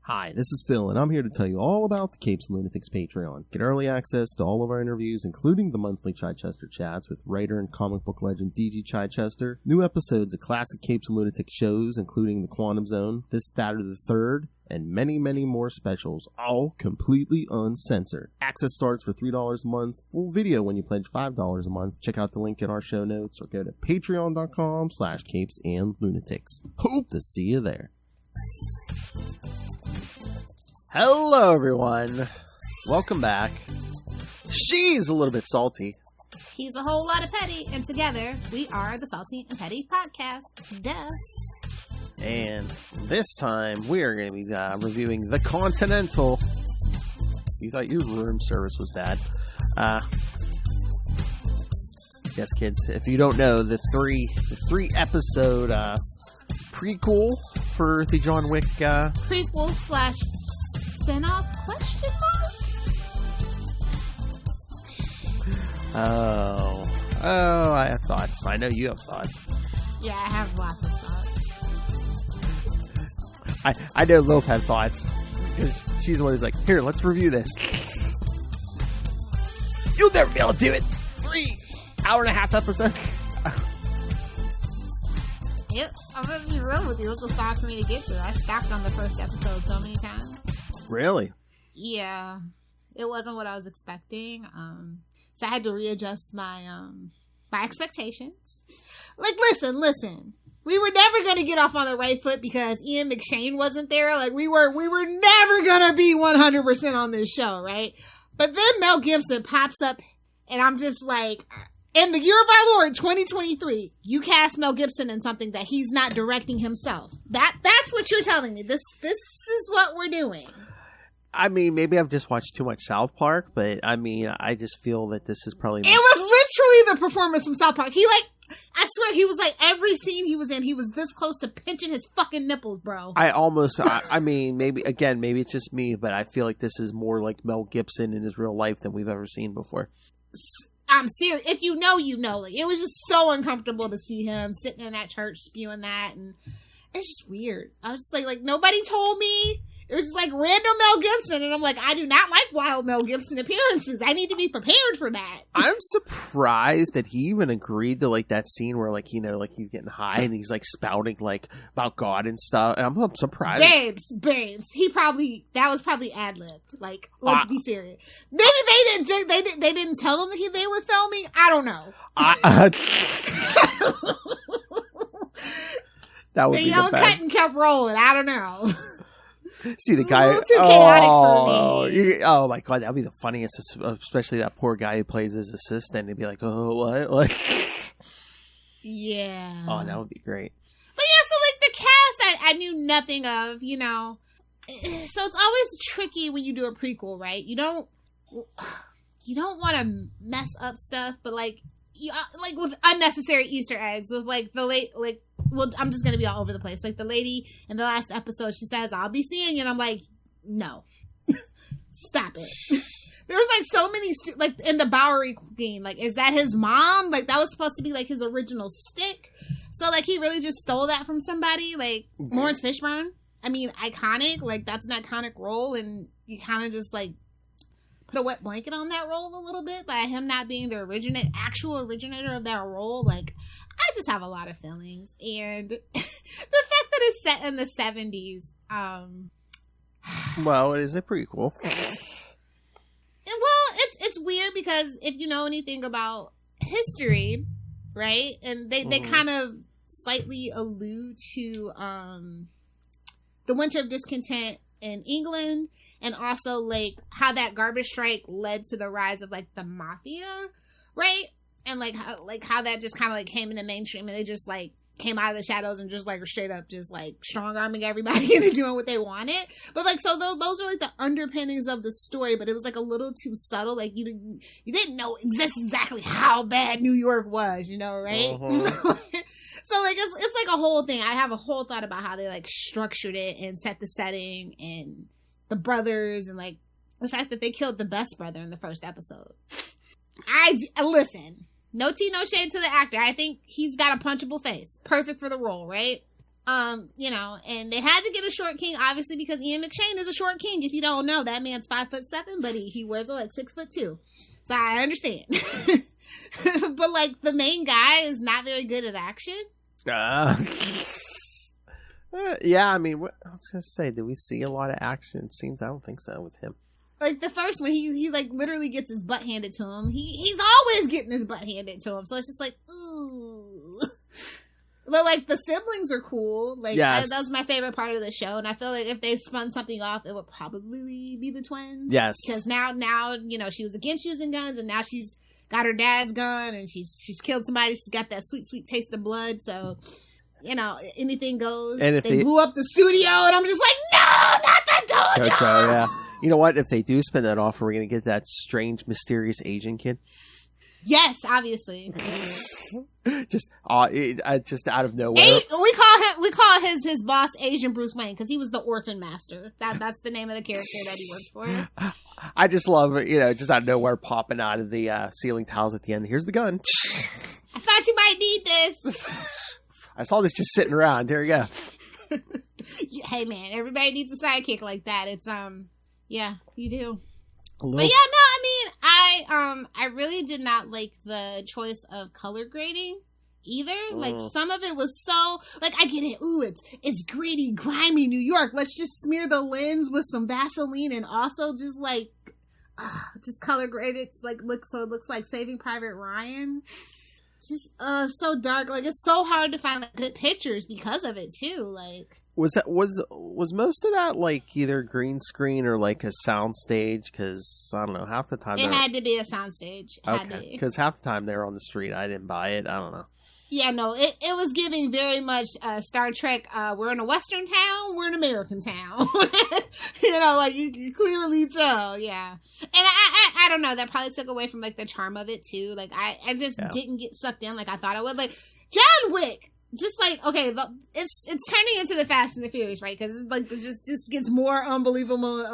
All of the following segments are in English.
Hi, this is Phil, and I'm here to tell you all about the Capes and Lunatics Patreon. Get early access to all of our interviews, including the monthly Chichester chats with writer and comic book legend D.G. Chichester, new episodes of classic Capes and Lunatics shows, including The Quantum Zone, This, That, or the Third, and many, many more specials, all completely uncensored. Access starts for $3 a month, full video when you pledge $5 a month. Check out the link in our show notes, or go to patreon.com/CapesandLunatics. Hope to see you there. Hello, everyone. Welcome back. She's a little bit salty. He's a whole lot of petty, and together we are the Salty and Petty Podcast. Duh. And this time we are going to be reviewing the Continental. You thought your room service was bad. Yes, kids. If you don't know, the three episode prequel for the John Wick prequel / spin-off ? Oh, I have thoughts. I know you have thoughts. Yeah, I have lots of thoughts. I know Lilith had thoughts, because she's the one who's like, here, let's review this. You'll never be able to do it. 3 hour-and-a-half episodes. Yep, I'm going to be real with you. It was a shock for me to get through. I stopped on the first episode so many times. Really? Yeah. It wasn't what I was expecting. So I had to readjust my expectations. Like, listen. We were never going to get off on the right foot because Ian McShane wasn't there. Like, we were never going to be 100% on this show, right? But then Mel Gibson pops up, and I'm just like, in the year of our Lord, 2023, you cast Mel Gibson in something that he's not directing himself. That's what you're telling me. This is what we're doing. I mean, maybe I've just watched too much South Park, but I mean, I just feel that this is probably... It was literally the performance from South Park. I swear, he was like, every scene he was in, he was this close to pinching his fucking nipples, bro. I mean, maybe it's just me, but I feel like this is more like Mel Gibson in his real life than we've ever seen before. I'm serious. If you know, you know. Like, it was just so uncomfortable to see him sitting in that church spewing that, and it's just weird. I was just like nobody told me. It was just like random Mel Gibson, and I'm like, I do not like wild Mel Gibson appearances. I need to be prepared for that. I'm surprised that he even agreed to like that scene where like, you know, like he's getting high and he's like spouting like about God and stuff. I'm surprised. Babes. That was probably ad-libbed. Like, let's be serious. Maybe they didn't tell him that they were filming. I don't know. That would be the best. Cut and kept rolling. I don't know. See the guy. A little too chaotic for me. Oh my god, that would be the funniest, especially that poor guy who plays his assistant. He'd be like, "Oh, what?" Yeah. Oh, that would be great. But yeah, so like the cast, I knew nothing of, you know. So it's always tricky when you do a prequel, right? You don't want to mess up stuff, but like with unnecessary Easter eggs, with like well, I'm just gonna be all over the place. Like the lady in the last episode, she says, "I'll be seeing you," and I'm like, no, stop it. There was like so many like in the Bowery Queen. Like, is that his mom? Like that was supposed to be like his original stick. So like he really just stole that from somebody. Like Lawrence Fishburne. I mean, iconic. Like that's an iconic role, and you kind of just like put a wet blanket on that role a little bit by him not being the actual originator of that role. Like, I just have a lot of feelings, and the fact that it's set in the 70s. Well, it is a prequel. Well, it's weird because if you know anything about history, right, and they kind of slightly allude to the Winter of Discontent in England. And also, like, how that garbage strike led to the rise of, like, the mafia, right? And, like how that just kind of, like, came into mainstream. And they just, like, came out of the shadows and just, like, were straight up just, like, strong-arming everybody into doing what they wanted. But, like, so those are, like, the underpinnings of the story. But it was, like, a little too subtle. Like, you didn't know exactly how bad New York was, you know, right? Uh-huh. So, like, it's, like, a whole thing. I have a whole thought about how they, like, structured it and set the setting and the brothers, and like the fact that they killed the best brother in the first episode. Listen, no tea, no shade to the actor. I think he's got a punchable face, perfect for the role, right? You know, and they had to get a short king, obviously, because Ian McShane is a short king. If you don't know, that man's 5'7", but he wears like 6'2". So I understand. But like the main guy is not very good at action. Yeah, I mean, I was gonna say, did we see a lot of action scenes? I don't think so with him. Like the first one, he like literally gets his butt handed to him. He's always getting his butt handed to him. So it's just like, ooh. But like the siblings are cool. Like yes. That was my favorite part of the show, and I feel like if they spun something off, it would probably be the twins. Yes, because now you know, she was against using guns, and now she's got her dad's gun, and she's killed somebody. She's got that sweet taste of blood. So you know, anything goes. And if they blew up the studio, and I'm just like, no, not the dojo. Yeah, you know what? If they do spin that off, are we gonna get that strange, mysterious Asian kid? Yes, obviously. just out of nowhere. We call his boss Asian Bruce Wayne because he was the orphan master. That's the name of the character that he worked for. I just love it, you know, just out of nowhere popping out of the ceiling tiles at the end. Here's the gun. I thought you might need this. I saw this just sitting around. There you go. Hey man, everybody needs a sidekick like that. It's yeah, you do. But yeah, no, I mean, I really did not like the choice of color grading either. Like, some of it was so, like, I get it. Ooh, it's gritty, grimy New York. Let's just smear the lens with some Vaseline and also just, like, just color grade it, like, so it looks like Saving Private Ryan. Just, so dark. Like, it's so hard to find, like, good pictures because of it, too. Like... Was most of that like either green screen or like a sound stage? Because I don't know, half the time it had to be a sound stage. Okay, because half the time they were on the street. I didn't buy it. I don't know. Yeah, no, it was giving very much Star Trek. We're in a Western town. We're in an American town. You know, like you clearly tell. Yeah, and I don't know. That probably took away from like the charm of it too. Like I just didn't get sucked in like I thought I would. Like John Wick. Just like, okay, it's turning into the Fast and the Furious, right? Because like it just gets more unbelievable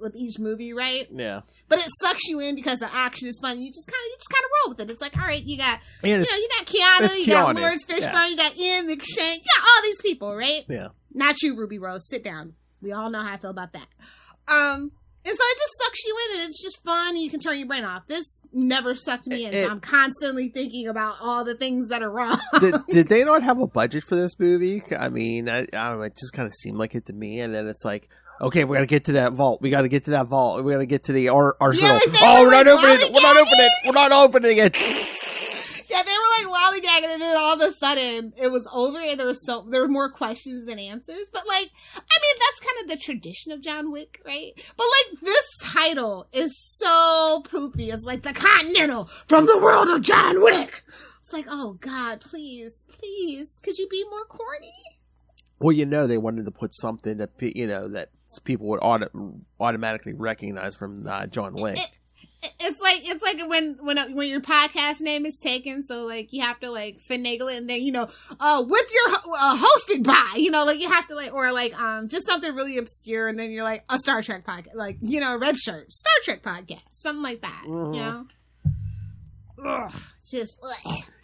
with each movie, right? Yeah. But it sucks you in because the action is fun. You just kind of roll with it. It's like, all right, you got you got Keanu, you got Lawrence Fishburne, you got Ian McShane, you got all these people, right? Yeah. Not you, Ruby Rose. Sit down. We all know how I feel about that. And so it just sucks you in, and it's just fun, and you can turn your brain off. This never sucked me in, so I'm constantly thinking about all the things that are wrong. Did they not have a budget for this movie? I mean, I don't know, it just kind of seemed like it to me, and then it's like, okay, we got to get to that vault. We got to get to that vault. We got to get to the arsenal. Yeah, we're not opening it. We're not opening it. We're not opening it. Yeah, they were like lollygagging, and then all of a sudden it was over, and there were more questions than answers. But like, I mean, that's kind of the tradition of John Wick, right? But like, this title is so poopy. It's like the Continental from the world of John Wick. It's like, oh God, please, could you be more corny? Well, you know, they wanted to put something that that people would automatically recognize from John Wick. It's like when your podcast name is taken, so like you have to like finagle it, and then with your hosted by, like you have to like, or like just something really obscure, and then you're like a Star Trek podcast, like red shirt Star Trek podcast, something like that. Mm-hmm.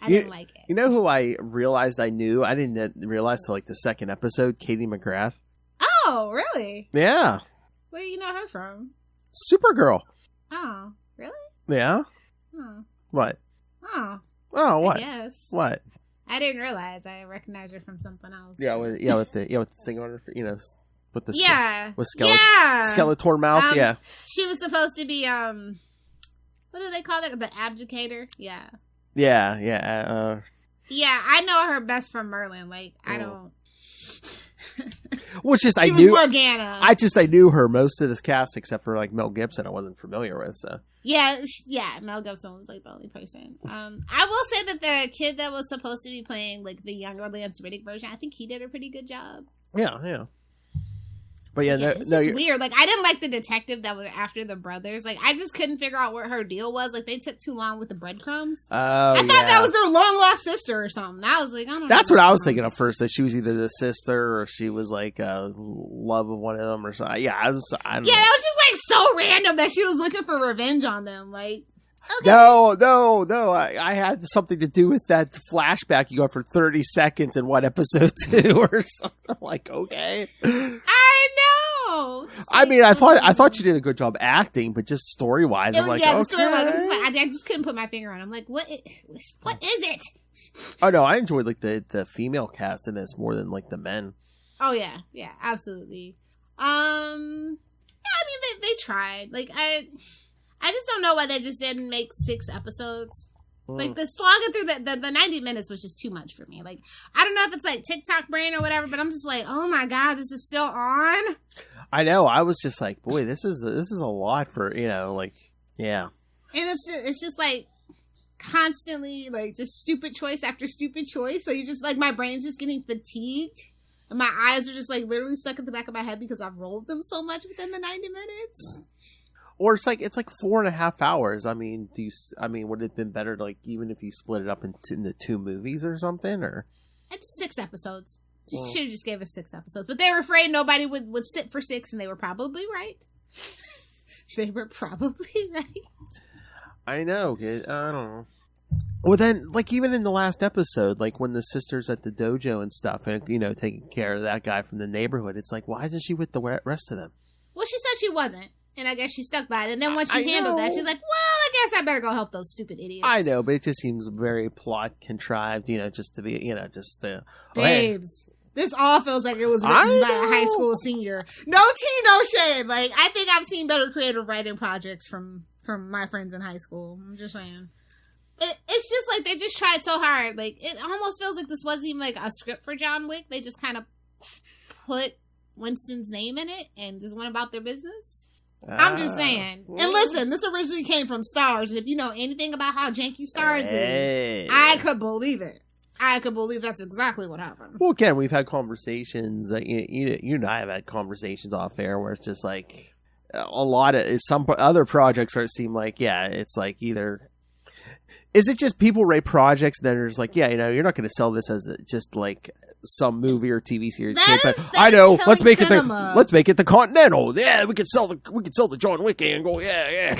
I didn't like it. You know who I realized I knew? I didn't realize till like the second episode. Katie McGrath. Oh, really? Yeah. Where do you know her from? Supergirl. Oh. Really? Yeah. Oh. What? Oh. Oh, what? Yes. What? I didn't realize. I recognized her from something else. Yeah, with the thing on her, with the with Skeletor mouth. Yeah. She was supposed to be what do they call it? The abdicator. Yeah. Yeah. Yeah, I know her best from Merlin. Like I don't. Well, it's just I knew her most of this cast except for like Mel Gibson. I wasn't familiar with. So yeah, Mel Gibson was like the only person. I will say that the kid that was supposed to be playing like the younger Lance Reddick version, I think he did a pretty good job. Yeah. But it's weird. Like I didn't like the detective that was after the brothers. Like I just couldn't figure out what her deal was. Like they took too long with the breadcrumbs. I thought that was their long lost sister or something. I was like, I don't know. That's what I was thinking at first. That she was either the sister or she was like a love of one of them or something. Yeah, I don't know. That was just like so random that she was looking for revenge on them. Like Okay. No. I had something to do with that flashback you got for 30 seconds in episode 2 or something. I'm like, okay. I know. I mean, I thought you did a good job acting, but just story wise, I'm like, the story wise, I'm just like, I just couldn't put my finger on it. I'm like, what is it? Oh no, I enjoyed like the female cast in this more than like the men. Oh yeah, absolutely. I mean, they tried. Like, I just don't know why they just didn't make 6 episodes. Like, the slogging through the 90 minutes was just too much for me. Like, I don't know if it's like TikTok brain or whatever, but I'm just like, oh my god, this is still on. I know. I was just like, boy, this is a lot for, like, yeah. And it's just like constantly like just stupid choice after stupid choice. So you just like, my brain's just getting fatigued. And my eyes are just like literally stuck at the back of my head because I've rolled them so much within the 90 minutes. Or it's like 4.5 hours. I mean, would it have been better, like, even if you split it up into 2 movies or something, or? It's 6 episodes. Should have just gave us 6 episodes, but they were afraid nobody would sit for 6, and they were probably right. They were probably right. I know. I don't know. Well, then, like, even in the last episode, like, when the sister's at the dojo and stuff, and, taking care of that guy from the neighborhood, it's like, why isn't she with the rest of them? Well, she said she wasn't, and I guess she stuck by it. And then once she handled that, she's like, well, I guess I better go help those stupid idiots. I know, but it just seems very plot contrived, just to be, just to... Babes. This all feels like it was written by a high school senior. No tea, no shade. Like, I think I've seen better creative writing projects from my friends in high school. I'm just saying. It's just like they just tried so hard. Like, it almost feels like this wasn't even like a script for John Wick. They just kind of put Winston's name in it and just went about their business. I'm just saying. And listen, this originally came from Stars. And if you know anything about how janky Stars is, I could believe it. I could believe that's exactly what happened. Well, again, we've had conversations. You and I have had conversations off air where it's just like a lot of some other projects seem like, yeah, it's like either. Is it just people write projects and then there's like, yeah, you're not going to sell this as just like some movie or TV series. I know. Let's make it the Continental. Yeah, we could sell the John Wick angle. Yeah.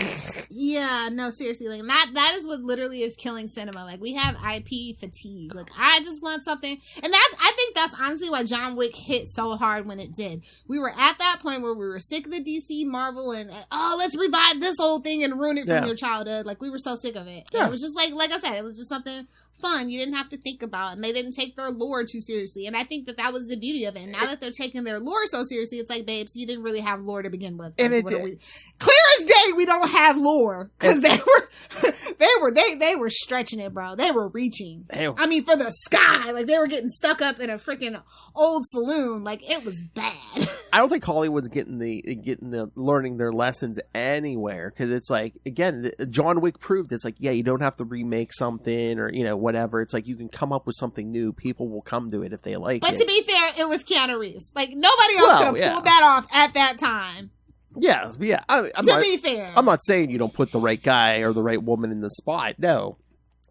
Yeah, no, seriously, like that is what literally is killing cinema. Like, we have IP fatigue. Like, I just want something, and I think that's honestly why John Wick hit so hard when it did. We were at that point where we were sick of the DC, Marvel, and let's revive this whole thing and ruin it from your childhood. Like, we were so sick of it. Yeah. It was just like I said, it was just something fun you didn't have to think about, and they didn't take their lore too seriously, and I think that was the beauty of it. And now that they're taking their lore so seriously, it's like, babes, you didn't really have lore to begin with. And clear as day, we don't have lore because they were stretching it, bro. They were reaching. I mean, for the sky, like they were getting stuck up in a freaking old saloon. Like, it was bad. I don't think Hollywood's getting the learning their lessons anywhere, because it's like, again, John Wick proved it's like, yeah, you don't have to remake something or whatever. It's like you can come up with something new. People will come to it if they like it. But to be fair, it was Keanu Reeves. Like, nobody else could have pulled that off at that time. Yeah. To be fair, I'm not saying you don't put the right guy or the right woman in the spot. No.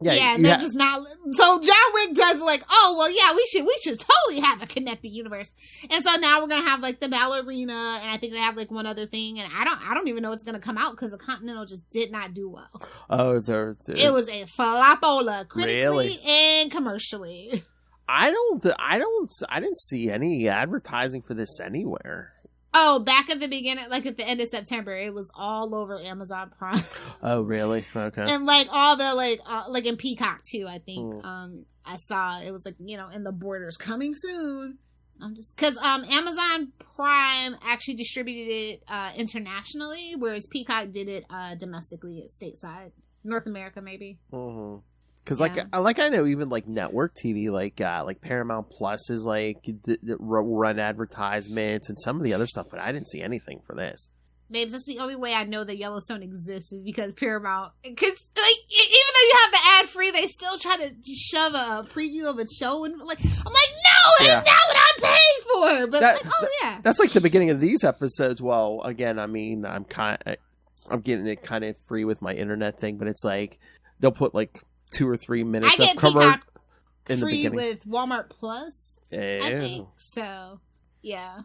They're just not. So John Wick does like, oh well, yeah, we should totally have a connected universe. And so now we're gonna have like the ballerina, and I think they have like one other thing, and I don't even know what's gonna come out because the Continental just did not do well. Oh, it was a flopola, critically and commercially. I didn't see any advertising for this anywhere. Oh, back at the beginning, like at the end of September, it was all over Amazon Prime. Oh, really? Okay. And like all the like in Peacock too, I think. I saw it was like, in the borders coming soon. I'm just because Amazon Prime actually distributed it internationally, whereas Peacock did it domestically at stateside, North America maybe. Mm-hmm. Because I know even like network TV, like Paramount Plus is like run advertisements and some of the other stuff, but I didn't see anything for this. Babes, that's the only way I know that Yellowstone exists is because Paramount. Because like even though you have the ad free, they still try to shove a preview of a show, and like I'm like, no, that's not what I'm paying for. But that's like the beginning of these episodes. Well, again, I mean, I'm getting it kind of free with my internet thing, but it's like they'll put like 2 or 3 minutes of commercial in the beginning. With Walmart Plus, I think so. Yeah.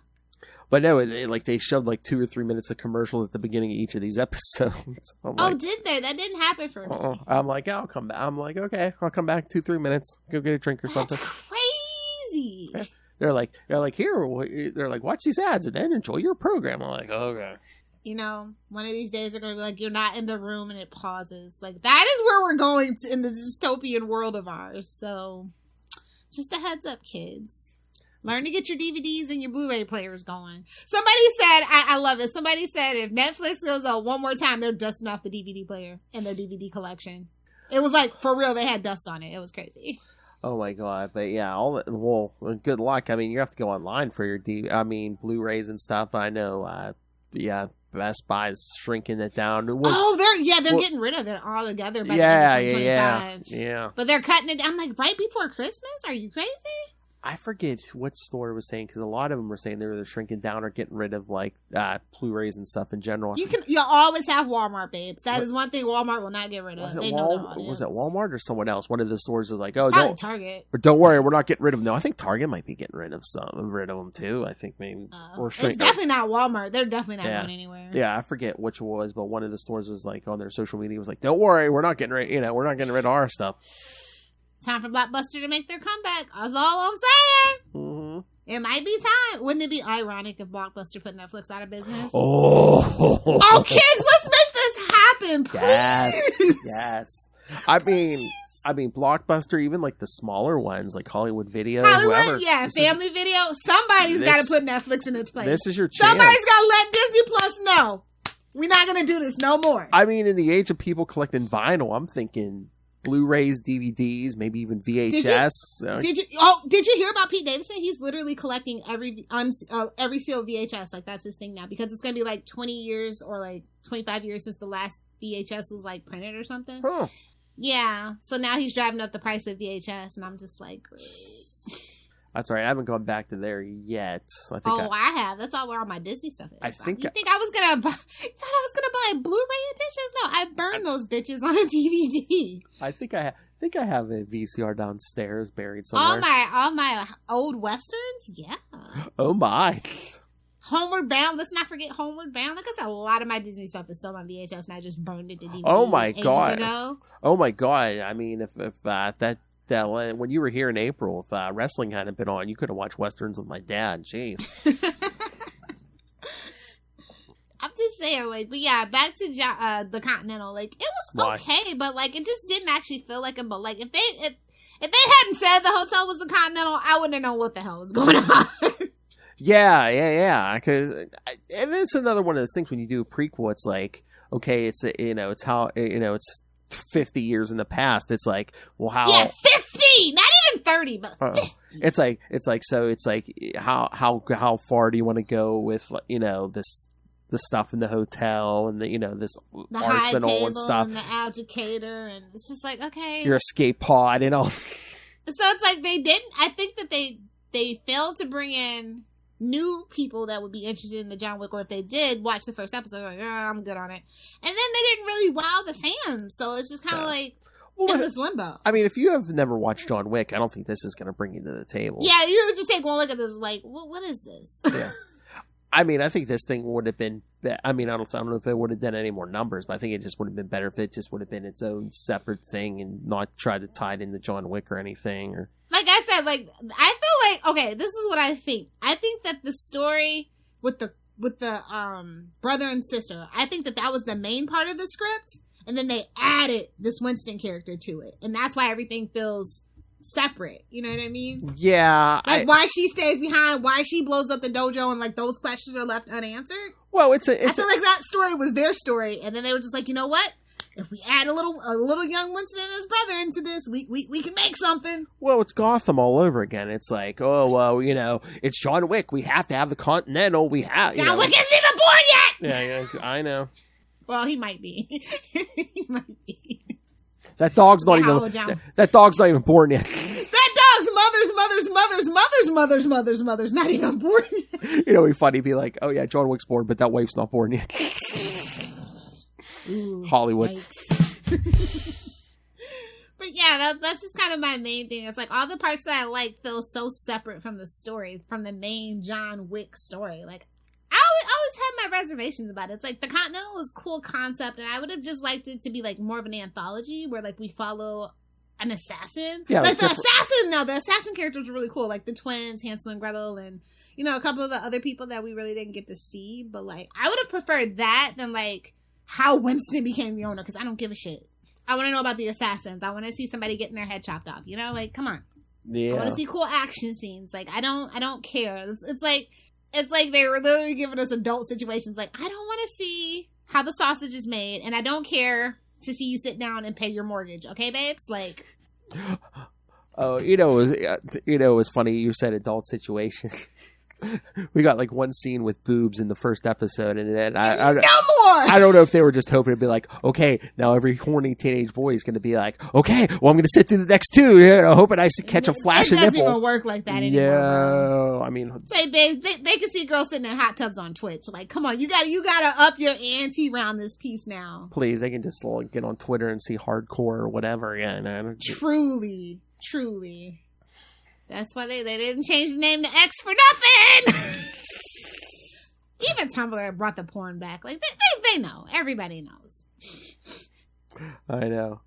But no, they shoved like 2 or 3 minutes of commercials at the beginning of each of these episodes. Did they? That didn't happen for me. I'm like, I'll come back. I'm like, okay, I'll come back 2-3 minutes. Go get a drink or something. That's crazy. Yeah. They're like, here. They're like, watch these ads and then enjoy your program. I'm like, okay. You know, one of these days they're going to be like, you're not in the room, and it pauses. Like, that is where we're going in the dystopian world of ours. So, just a heads up, kids. Learn to get your DVDs and your Blu-ray players going. Somebody said, I love it. Somebody said if Netflix goes on one more time, they're dusting off the DVD player in their DVD collection. It was like, for real, they had dust on it. It was crazy. Oh my god! But yeah, good luck. I mean, you have to go online for your Blu-rays and stuff. I know. Best Buy's shrinking it down. They're getting rid of it altogether. By the end of 2025. Yeah. But they're cutting it down like right before Christmas. Are you crazy? I forget what store was saying, because a lot of them were saying they were either shrinking down or getting rid of like Blu-rays and stuff in general. You'll always have Walmart, babes. That is one thing Walmart will not get rid of. Was it Walmart or someone else? One of the stores is like, probably Target. Or don't worry, we're not getting rid of them. No, I think Target might be getting rid of them too. I think maybe. It's definitely not Walmart. They're definitely not going anywhere. Yeah, I forget which it was, but one of the stores was like on their social media was like, don't worry, we're not getting rid. We're not getting rid of our stuff. Time for Blockbuster to make their comeback. That's all I'm saying. Mm-hmm. It might be time. Wouldn't it be ironic if Blockbuster put Netflix out of business? Oh, kids, let's make this happen, please. Yes. I mean, Blockbuster, even like the smaller ones, like Hollywood Video, whoever. Yeah, Family Video. Somebody's got to put Netflix in its place. This is your chance. Somebody's got to let Disney Plus know. We're not going to do this no more. I mean, in the age of people collecting vinyl, I'm thinking Blu-rays, DVDs, maybe even VHS. Did you hear about Pete Davidson? He's literally collecting every sealed VHS. Like, that's his thing now, because it's going to be like 20 years or like 25 years since the last VHS was like printed or something. Oh. Yeah. So now he's driving up the price of VHS, and I'm just like, great. That's right. I haven't gone back to there yet. I have. That's all where all my Disney stuff is. You think I was gonna buy? Thought I was gonna buy Blu-ray editions? No, I burned those bitches on a DVD. I think I have a VCR downstairs buried somewhere. All my old westerns. Yeah. Oh my. Homeward Bound. Let's not forget Homeward Bound. Like I said, a lot of my Disney stuff is still on VHS, and I just burned it to DVD. Oh my god. Ago. Oh my god. I mean, if that when you were here in April, if wrestling hadn't been on, you could have watched westerns with my dad. Jeez. I'm just saying, like, but yeah, back to the Continental. Like, it was okay, but like, it just didn't actually feel like it. But like, if they hadn't said the hotel was the Continental, I wouldn't have known what the hell was going on. Yeah. And it's another one of those things when you do a prequel. It's like, okay, it's it's how it's 50 years in the past. It's like, well, how? Yeah, 50, not even 30, but 50. It's like how far do you want to go with the stuff in the hotel and the arsenal high and stuff, and the abdicator, and it's just like, okay, your escape pod and all. So it's like they didn't. I think that they failed to bring in new people that would be interested in the John Wick, or if they did watch the first episode, like, I'm good on it. And then they didn't really wow the fans, so it's just kind of like in this limbo. I mean, if you have never watched John Wick, I don't think this is going to bring you to the table. Yeah, you would just take one look at this, like, what is this? Yeah. I mean, I think this thing would have been. I mean, I don't know if it would have done any more numbers, but I think it just would have been better if it just would have been its own separate thing and not try to tie it into John Wick or anything. Or like I said, like I feel like, okay, this is what I think. I think that the story with the brother and sister, I think that was the main part of the script, and then they added this Winston character to it, and that's why everything feels separate. You know what I mean? Yeah. Like why she stays behind, why she blows up the dojo, and like those questions are left unanswered. Well, I feel like that story was their story, and then they were just like, you know what? If we add a little young Winston and his brother into this, we can make something. Well, it's Gotham all over again. It's like, oh well, it's John Wick. We have to have the Continental. We have John Wick isn't even born yet. Yeah, I know. Well, he might be. He might be. That dog's not even. That dog's not even born yet. That dog's mother's not even born yet. It'd be funny. Be like, oh yeah, John Wick's born, but that wife's not born yet. Ooh, Hollywood. But yeah, yeah, that's just kind of my main thing. It's like all the parts that I like feel so separate from the story, from the main John Wick story. Like, I always had my reservations about it. It's like the Continental is a cool concept, and I would have just liked it to be like more of an anthology where like we follow an assassin. Yeah, like the assassin. No, the assassin characters were really cool, like the twins, Hansel and Gretel, and you know, a couple of the other people that we really didn't get to see. But like, I would have preferred that than like how Winston became the owner, because I don't give a shit. I want to know about the assassins. I want to see somebody getting their head chopped off. You know, like come on. Yeah. I want to see cool action scenes. Like I don't care. It's like they were literally giving us adult situations. Like, I don't want to see how the sausage is made, and I don't care to see you sit down and pay your mortgage. Okay, babes? Like, oh, it was funny. You said adult situations. We got like one scene with boobs in the first episode, and then no more. I don't know if they were just hoping to be like, okay, now every horny teenage boy is going to be like, okay, well, I'm going to sit through the next two, hoping I catch a flash of nipple. It doesn't even work like that anymore. Yeah, I mean, say, babe, they can see girls sitting in hot tubs on Twitch. Like, come on, you gotta up your ante around this piece now. Please, they can just like, get on Twitter and see hardcore or whatever. Yeah, no. Truly. That's why they didn't change the name to X for nothing. Even Tumblr brought the porn back. Like they know. Everybody knows. I know.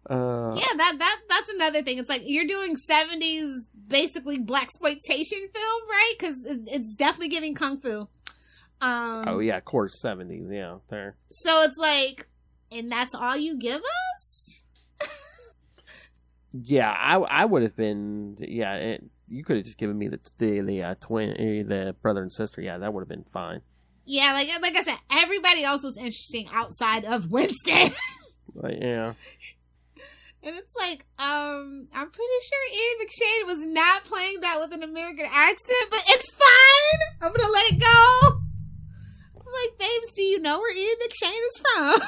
Yeah, that's another thing. It's like you're doing 70s basically blaxploitation film, right? Because it's definitely giving kung fu. Oh yeah, of course, 70s. Yeah, there. So it's like, and that's all you give us? Yeah, I would have been. Yeah, you could have just given me the twin, the brother and sister. Yeah, that would have been fine. Yeah, like I said, everybody else was interesting outside of Winston. Yeah. And it's like, I'm pretty sure Ian McShane was not playing that with an American accent, but it's fine. I'm gonna let it go. I'm like, babes, do you know where Ian McShane is from?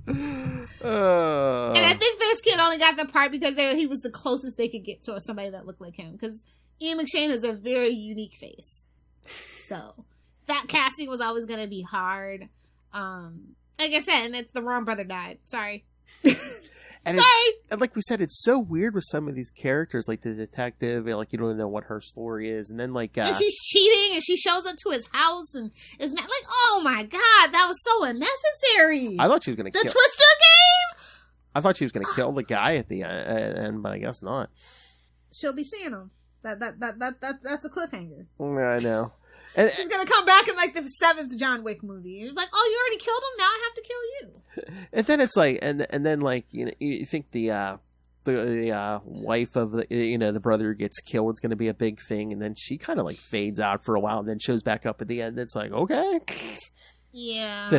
And I think this kid only got the part because he was the closest they could get to somebody that looked like him. Because Ian McShane has a very unique face. So that casting was always going to be hard. Like I said, and it's the wrong brother died. Sorry. And sorry. And like we said, it's so weird with some of these characters, like the detective, like you don't know what her story is, and then like and she's cheating, and she shows up to his house, and is not like, oh my god, that was so unnecessary. I thought she was going to the kill Twister game. I thought she was going to kill the guy at the end, but I guess not. She'll be seeing him. That's a cliffhanger. I know. And she's gonna come back in like the 7th John Wick movie. You're like, oh, you already killed him. Now I have to kill you. And then it's like, and then like you think the wife of the brother who gets killed is going to be a big thing, and then she kind of like fades out for a while, and then shows back up at the end. It's like, okay, yeah,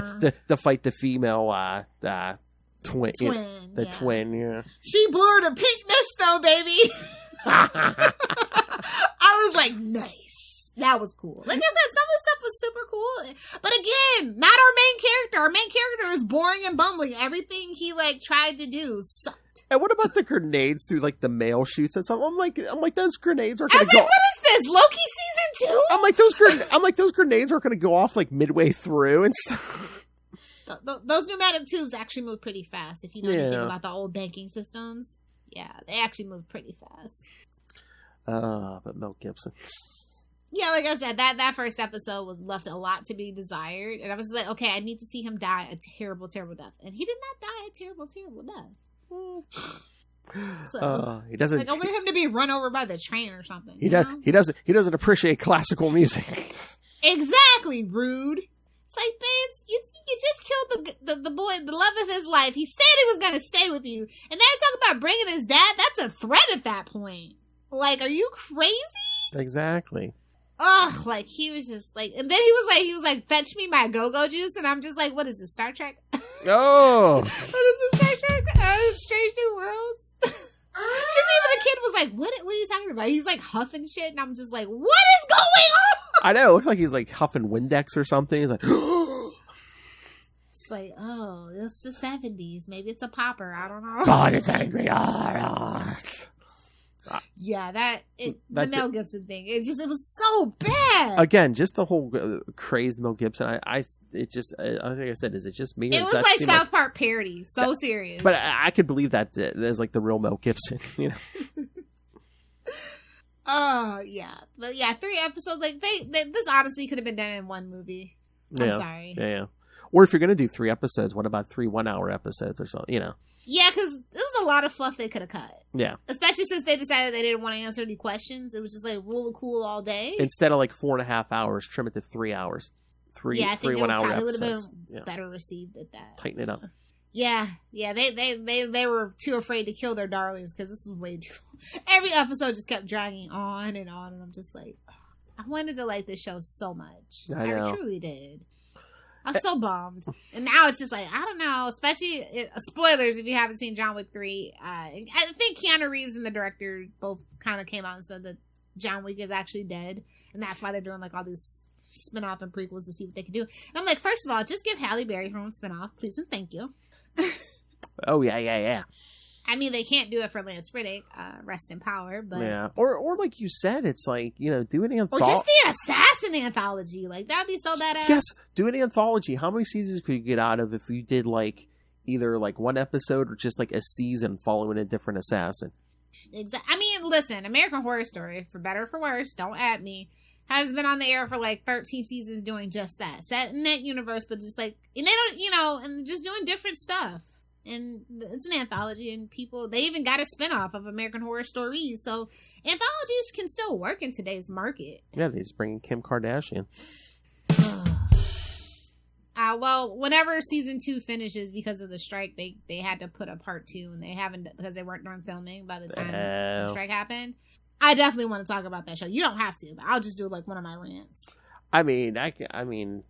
to fight the female twin, twin, yeah. She blew her to pink mist though, baby. I was like, nice. That was cool. Like I said, some of the stuff was super cool. But again, not our main character. Our main character is boring and bumbling. Everything he like tried to do sucked. And what about the grenades through like the mail shoots and stuff? I'm like those grenades are going to go. What is this? Loki season 2? I'm like those grenades are going to go off like midway through and stuff. Those pneumatic tubes actually move pretty fast. If you know anything about the old banking systems, yeah, they actually move pretty fast. But Mel Gibson. Yeah, like I said, that first episode was left a lot to be desired. And I was just like, okay, I need to see him die a terrible, terrible death. And he did not die a terrible, terrible death. So he doesn't. Like, I want him to be run over by the train or something. He doesn't appreciate classical music. Exactly, rude. It's like, babes, you just killed the boy, the love of his life. He said he was going to stay with you. And now you're talking about bringing his dad? That's a threat at that point. Like, are you crazy? Exactly. Ugh, like, he was just like, and then he was like, fetch me my go-go juice, and I'm just like, what is this, Star Trek? Oh! What is this, Star Trek? Strange New Worlds? Because even the kid was like, what are you talking about? He's like huffing shit, and I'm just like, what is going on? I know, it looked like he's like huffing Windex or something. He's like, it's like, oh, it's the 70s. Maybe it's a popper. I don't know. God, it's angry. Yeah, the Mel Gibson thing. It was so bad. Again, just the whole crazed Mel Gibson. I think I said, is it just me? It was like South Park parody. So serious. But I could believe that there's like the real Mel Gibson, you know. Oh yeah, but yeah, 3 episodes. Like this honestly could have been done in one movie. I'm sorry. Yeah. Or if you're gonna do 3 episodes, what about 3 1-hour episodes or something? You know. Yeah, because this was a lot of fluff they could have cut. Yeah. Especially since they decided they didn't want to answer any questions. It was just like rule of cool all day. Instead of like 4.5 hours, trim it to 3 hours. I think 3 1-hour probably episodes. would have been better received at that. Tighten it up. Yeah. They were too afraid to kill their darlings because this was way too. Every episode just kept dragging on, and I'm just like, I wanted to like this show so much. I truly did. I was so bummed. And now it's just like, I don't know, especially spoilers if you haven't seen John Wick 3. I think Keanu Reeves and the director both kind of came out and said that John Wick is actually dead. And that's why they're doing like all these spin-off and prequels to see what they can do. And I'm like, first of all, just give Halle Berry her own spin-off, please and thank you. Oh, yeah. I mean, they can't do it for Lance Riddick, rest in power, but... Yeah, or like you said, it's like, you know, do an anthology. Or just the Assassin anthology. Like, that'd be so badass. Yes, do an anthology. How many seasons could you get out of if you did, like, either, like, 1 episode or just, like, a season following a different assassin? Exactly. I mean, listen, American Horror Story, for better or for worse, don't at me, has been on the air for, like, 13 seasons doing just that. Set in that universe, but just, like, and they don't, you know, and just doing different stuff. And it's an anthology, and they even got a spinoff of American Horror Stories. So anthologies can still work in today's market. Yeah, they just bring in Kim Kardashian. Well, whenever season 2 finishes, because of the strike, they had to put a part 2, and they haven't, because they weren't done filming by the time the strike happened. I definitely want to talk about that show. You don't have to, but I'll just do like one of my rants. I mean, I can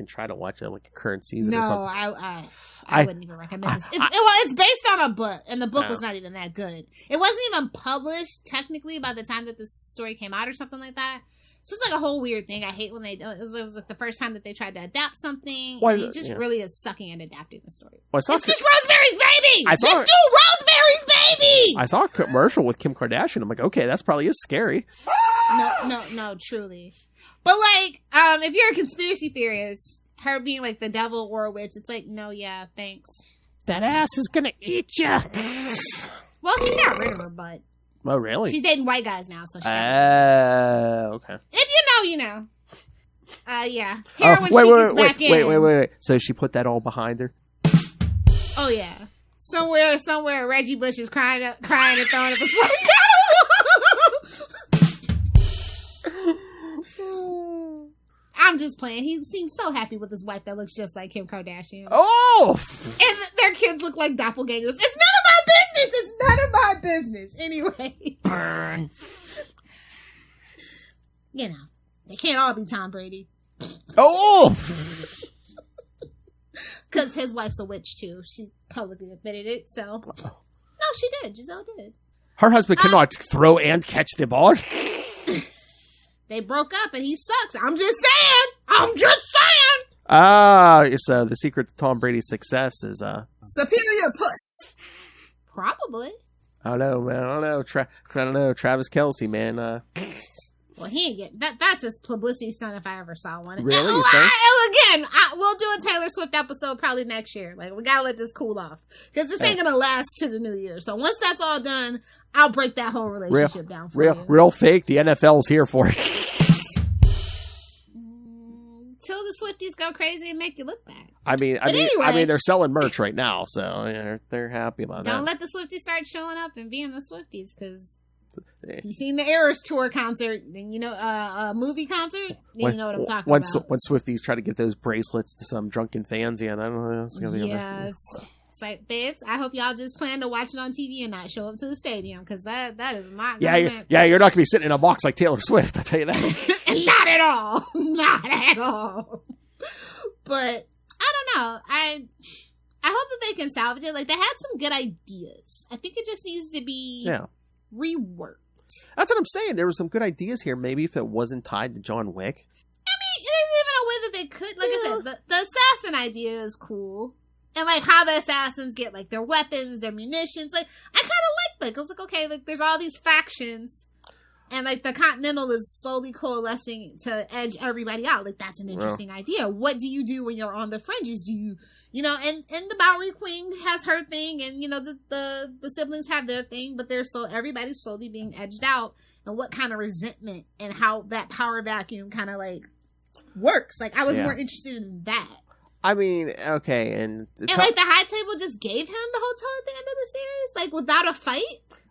try to watch it like a current season. No, or something. I wouldn't even recommend this. It's based on a book, and the book was not even that good. It wasn't even published technically by the time that this story came out, or something like that. So it's like a whole weird thing. I hate when it was like the first time that they tried to adapt something. Well, he just really is sucking at adapting the story. Well, it's just Rosemary's Baby. Just do Rosemary's Baby. I saw a commercial with Kim Kardashian. I'm like, okay, that's probably is scary. No, truly. But, like, if you're a conspiracy theorist, her being, like, the devil or a witch, it's like, no, yeah, thanks. That ass is gonna eat ya. Well, she got rid of her butt. Oh, really? She's dating white guys now, so she okay. If you know, you know. Yeah. Wait. So she put that all behind her? Oh, yeah. Somewhere, Reggie Bush is crying and throwing up a slug. I'm just playing. He seems so happy with his wife that looks just like Kim Kardashian. Oh! And their kids look like doppelgangers. It's none of my business. Anyway. Burn. You know, they can't all be Tom Brady. Oh! Because his wife's a witch, too. She publicly admitted it, so. No, she did. Giselle did. Her husband cannot throw and catch the ball. They broke up and he sucks. I'm just saying. So the secret to Tom Brady's success is superior puss. Probably. I don't know, man. I don't know. Travis Kelce, man. Well, he ain't getting that. That's his publicity stunt if I ever saw one. Really? We'll do a Taylor Swift episode probably next year. Like, we gotta let this cool off because this ain't gonna last to the new year. So once that's all done, I'll break that whole relationship down for you. Real fake. The NFL's here for it. Till the Swifties go crazy and make you look bad. I mean, they're selling merch right now, so they're happy about that. Don't let the Swifties start showing up and being the Swifties, because you seen the Eras tour concert, and a movie concert. You know what I'm talking about. When Swifties try to get those bracelets to some drunken fans, I don't know. It's gonna be it's like, babes, I hope y'all just plan to watch it on TV and not show up to the stadium, because that is not you're not gonna be sitting in a box like Taylor Swift, I'll tell you that. Not at all. But I don't know, I hope that they can salvage it. Like, they had some good ideas. I think it just needs to be reworked. That's what I'm saying. There were some good ideas here. Maybe if it wasn't tied to John Wick. I mean, there's even a way that they could, like I said, the assassin idea is cool. And, like, how the assassins get, like, their weapons, their munitions. Like, I kind of like conflict. I was like, okay, like there's all these factions, and like the Continental is slowly coalescing to edge everybody out. Like that's an interesting idea. What do you do when you're on the fringes? Do you, and the Bowery Queen has her thing, and the siblings have their thing, but everybody's slowly being edged out, and what kind of resentment and how that power vacuum kind of like works. Like I was more interested in that. I mean, okay, and like the High Table just gave him the hotel at the end of the series, like without a fight.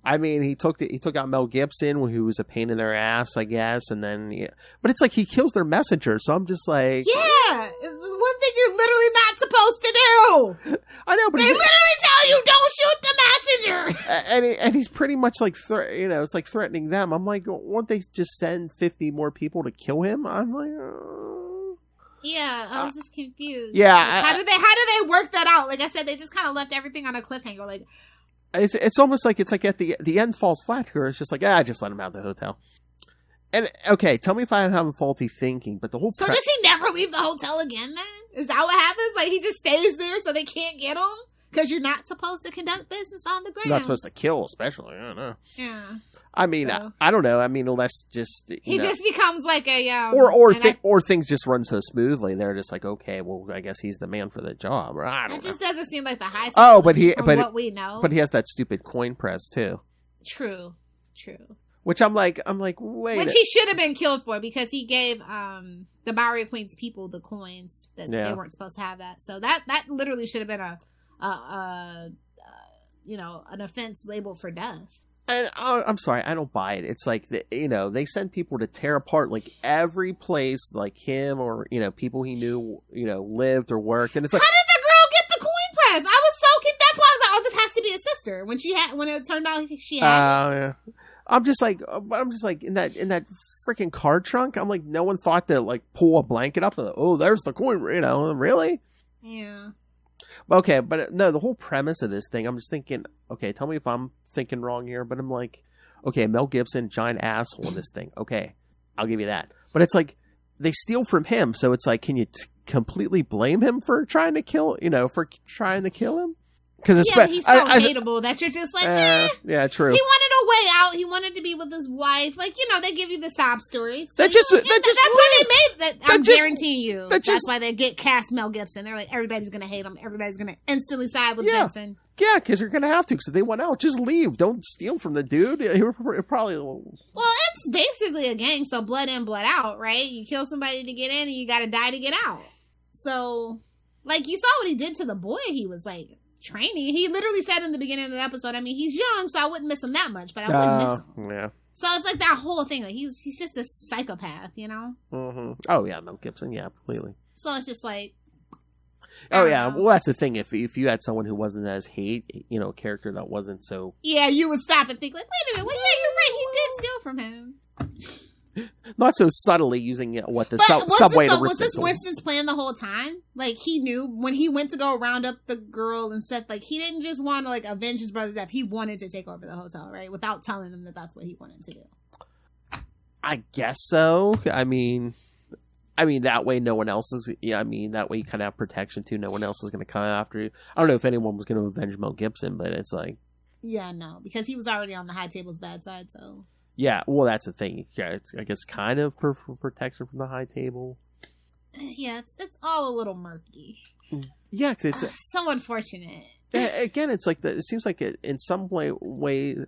I mean, he took out Mel Gibson, who was a pain in their ass, I guess, and then but it's like he kills their messenger, so I'm just like, yeah, it's one thing you're literally not supposed to do. I know, but they literally tell you don't shoot the messenger, and he's pretty much like it's like threatening them. I'm like, won't they just send 50 more people to kill him? I'm like. Yeah, I was just confused. Yeah, like, how do they work that out? Like I said, they just kind of left everything on a cliffhanger. Like it's almost like it's like at the end falls flat. Where it's just like just let him out of the hotel. And okay, tell me if I'm having faulty thinking, but the whole does he never leave the hotel again? Then is that what happens? Like he just stays there so they can't get him because you're not supposed to conduct business on the ground. You're not supposed to kill, especially. I don't know. Yeah. I mean, I don't know. I mean, unless just he just becomes like a or things just run so smoothly. They're just like, okay, well, I guess he's the man for the job. Or I don't know. It just doesn't seem like the high. But what we know. But he has that stupid coin press too. True. Which I'm like, wait. Which he should have been killed for because he gave the Bowery Queen's people the coins that they weren't supposed to have that. So that literally should have been an offense labeled for death. And I'm sorry, I don't buy it. It's like they send people to tear apart like every place, like him or people he knew lived or worked. And it's like, how did the girl get the coin press? I was so confused. That's why I was like, oh, this has to be his sister. When it turned out she had. Yeah. I'm just like in that freaking car trunk. I'm like, no one thought to like pull a blanket up. And, oh, there's the coin. Really? Yeah. Okay, but no, the whole premise of this thing, I'm just thinking, okay, tell me if I'm thinking wrong here, but I'm like, okay, Mel Gibson, giant asshole in this thing. Okay, I'll give you that. But it's like, they steal from him, so it's like, can you completely blame him for trying to kill him? Because he's so hateable that you're just like, yeah, true. He wanted a way out. He wanted to be with his wife. Like, they give you the sob story. So, that's why they made that. I'm guaranteeing you. That's why they cast Mel Gibson. They're like, everybody's going to hate him. Everybody's going to instantly side with Gibson. Yeah, because you're going to have to. Because they went out. Just leave. Don't steal from the dude. He probably. Well, it's basically a gang. So blood in, blood out, right? You kill somebody to get in, and you got to die to get out. So, like, you saw what he did to the boy. He was like training. He literally said in the beginning of the episode, I mean, he's young, so I wouldn't miss him that much, but I wouldn't miss him. Yeah. So it's like that whole thing. Like he's just a psychopath, Mm-hmm. Oh yeah, Mel Gibson. Yeah, completely. So it's just like. Oh yeah. Well, that's the thing. If you had someone who wasn't as a character that wasn't so. Yeah, you would stop and think like, wait a minute. Well, yeah, you're right. He did steal from him. Not so subtly using subway to rip. Was this Winston's plan the whole time? Like he knew when he went to go round up the girl and said like he didn't just want to like avenge his brother's death. He wanted to take over the hotel, right? Without telling them that that's what he wanted to do. I guess so. I mean that way no one else is. Yeah, I mean that way you kind of have protection too. No one else is going to come after you. I don't know if anyone was going to avenge Mel Gibson, but it's like. Yeah, no, because he was already on the High Table's bad side, so. Yeah, well, that's the thing. Yeah, it's, I guess, kind of for protection from the High Table. Yeah, it's all a little murky. Yeah, because it's so unfortunate. Again, it's like it seems like in some way,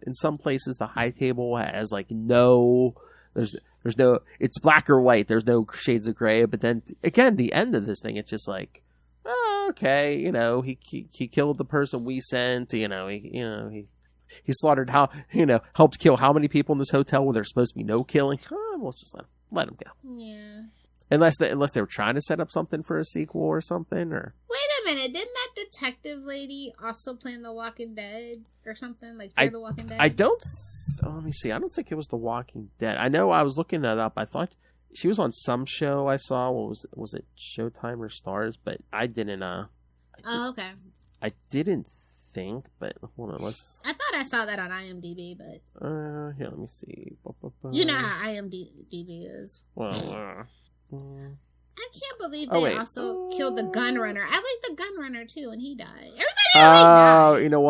in some places, the High Table has like no. There's no. It's black or white. There's no shades of gray. But then again, the end of this thing, it's just like, oh, okay, he killed the person we sent. He slaughtered helped kill how many people in this hotel where there's supposed to be no killing? We'll just let him go. Yeah. Unless they were trying to set up something for a sequel or something, or. Wait a minute! Didn't that detective lady also play in The Walking Dead or something like Fear the Walking Dead? I don't. Let me see. I don't think it was The Walking Dead. I know I was looking that up. I thought she was on some show I saw. What was it? Showtime or Stars? But I didn't. Okay. I didn't think, but hold on, I thought I saw that on IMDb, but here, let me see. You know how IMDb is. Well, I can't believe they also killed the Gunrunner. I like the Gunrunner too, and he died. Everybody died. You know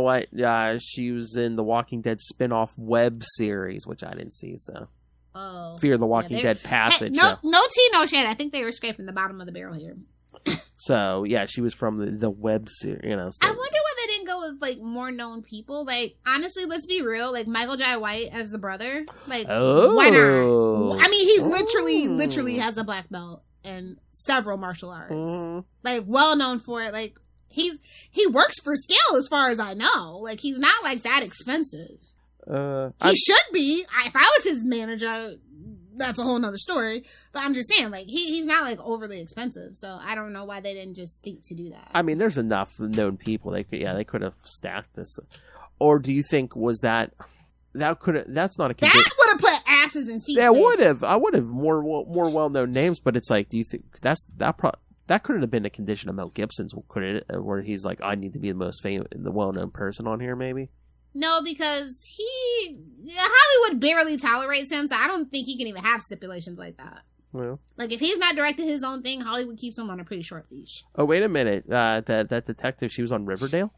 what? She was in the Walking Dead spin-off web series, which I didn't see, so. Oh. Fear the Walking Dead Passage. Hey, no tea, no shade. I think they were scraping the bottom of the barrel here. So, yeah, she was from the web series, you know. So. I wonder why they didn't go with, like, more known people. Like, honestly, let's be real. Like, Michael Jai White as the brother. Like, why not? I mean, he literally has a black belt and several martial arts. Like, well known for it. Like, he works for scale as far as I know. Like, he's not, like, that expensive. He should be. If I was his manager, that's a whole nother story. But I'm just saying, like, he's not, like, overly expensive. So I don't know why they didn't just think to do that. I mean, there's enough known people. They could have stacked this. Or do you think that's not a condition? That would have put asses in seats. Yeah, I would have more well-known names. But it's like, do you think that couldn't have been a condition of Mel Gibson's? Could it? Where he's like, I need to be the most famous, the well-known person on here, maybe. No, because Hollywood barely tolerates him, so I don't think he can even have stipulations like that. Well, like, if he's not directing his own thing, Hollywood keeps him on a pretty short leash. Oh, wait a minute. That detective, she was on Riverdale?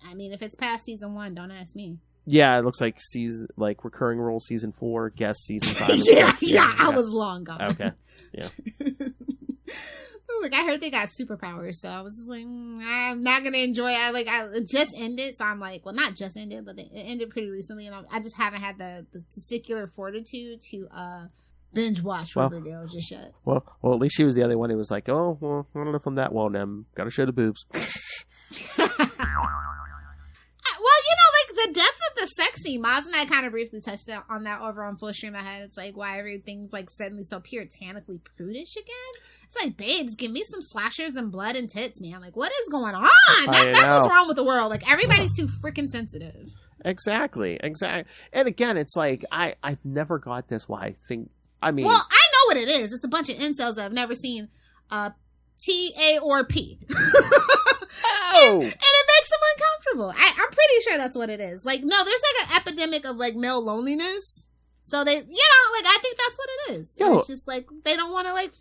I mean, if it's past season 1, don't ask me. Yeah, it looks like recurring role season 4, guest season 5. yeah, I was long gone. Okay, yeah. Like, I heard they got superpowers, so I was just like, I'm not gonna enjoy it. It just ended, so I'm like, well, not just ended, but it ended pretty recently, and I just haven't had the testicular fortitude to binge watch Riverdale just yet. Well, at least she was the other one who was like, oh, well, I don't know if I'm that well now. Gotta show the boobs. The death of the sex scene, Maz and I kind of briefly touched on that over on Full Stream Ahead. It's like, why everything's like suddenly so puritanically prudish again? It's like, babes, give me some slashers and blood and tits, man. Like, what is going on? That's what's wrong with the world. Like, everybody's too freaking sensitive. Exactly. And again, it's like, I've never got this why I think, I mean. Well, I know what it is. It's a bunch of incels that have never seen T, A, or P. Oh. And it makes them uncomfortable. I'm pretty sure that's what it is. Like, no, there's like an epidemic of like male loneliness. So they, I think that's what it is. It's just like, they don't want to like,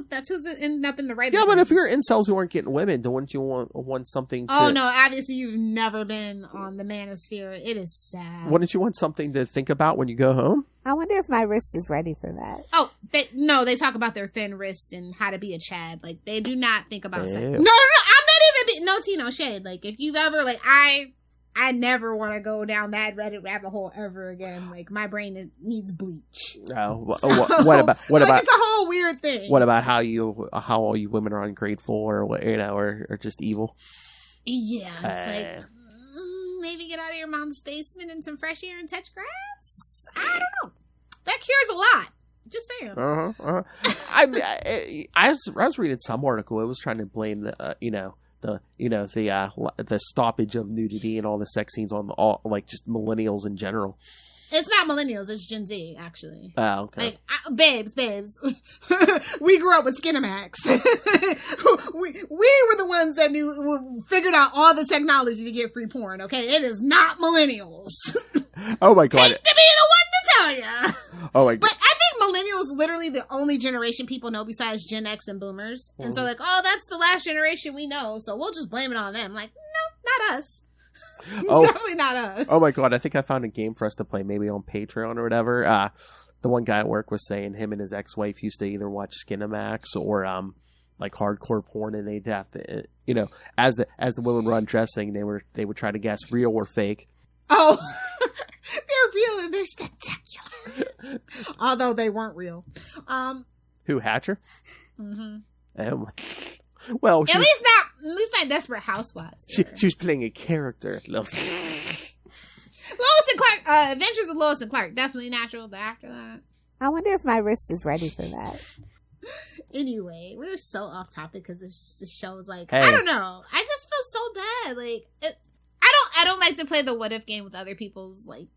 that's who's ending up in the right. Yeah, but if you're incels who aren't getting women, don't you want something to... Oh, no, obviously you've never been on the manosphere. It is sad. Wouldn't you want something to think about when you go home? I wonder if my wrist is ready for that. Oh, they talk about their thin wrist and how to be a Chad. Like, they do not think about sex. No, I'm not even, no tea, no shade. Like, if you've ever, like, I never want to go down that Reddit rabbit hole ever again. Like, my brain needs bleach. Oh, what about it's a whole weird thing. What about how all you women are ungrateful or just evil? Yeah, it's like, maybe get out of your mom's basement and some fresh air and touch grass. I don't know. That cures a lot. Just saying. I was reading some article. It was trying to blame the stoppage of nudity and all the sex scenes on just millennials in general. It's not millennials. It's Gen Z, actually. Oh, okay. Like, babes. We grew up with Skinamax. we were the ones that figured out all the technology to get free porn. Okay, it is not millennials. Oh my god! Hate to be the one to tell you. Oh my god! But I think millennials literally the only generation people know besides Gen X and Boomers, and so like, oh, that's the last generation we know, so we'll just blame it on them. Like, no, not us. Definitely not us. Oh my god, I think I found a game for us to play maybe on Patreon or whatever. The one guy at work was saying him and his ex-wife used to either watch Skinamax or like hardcore porn, and they'd have to as the women were undressing, they would try to guess real or fake. Oh, they're real and they're spectacular. Although they weren't real. Who, Hatcher? Mm-hmm. Well, at least not Desperate Housewives. She was playing a character. Lois and Clark, Adventures of Lois and Clark, definitely natural. But after that, I wonder if my wrist is ready for that. Anyway, we're so off topic because this show is like, hey. I don't know. I just feel so bad. Like, I don't like to play the what if game with other people's, like,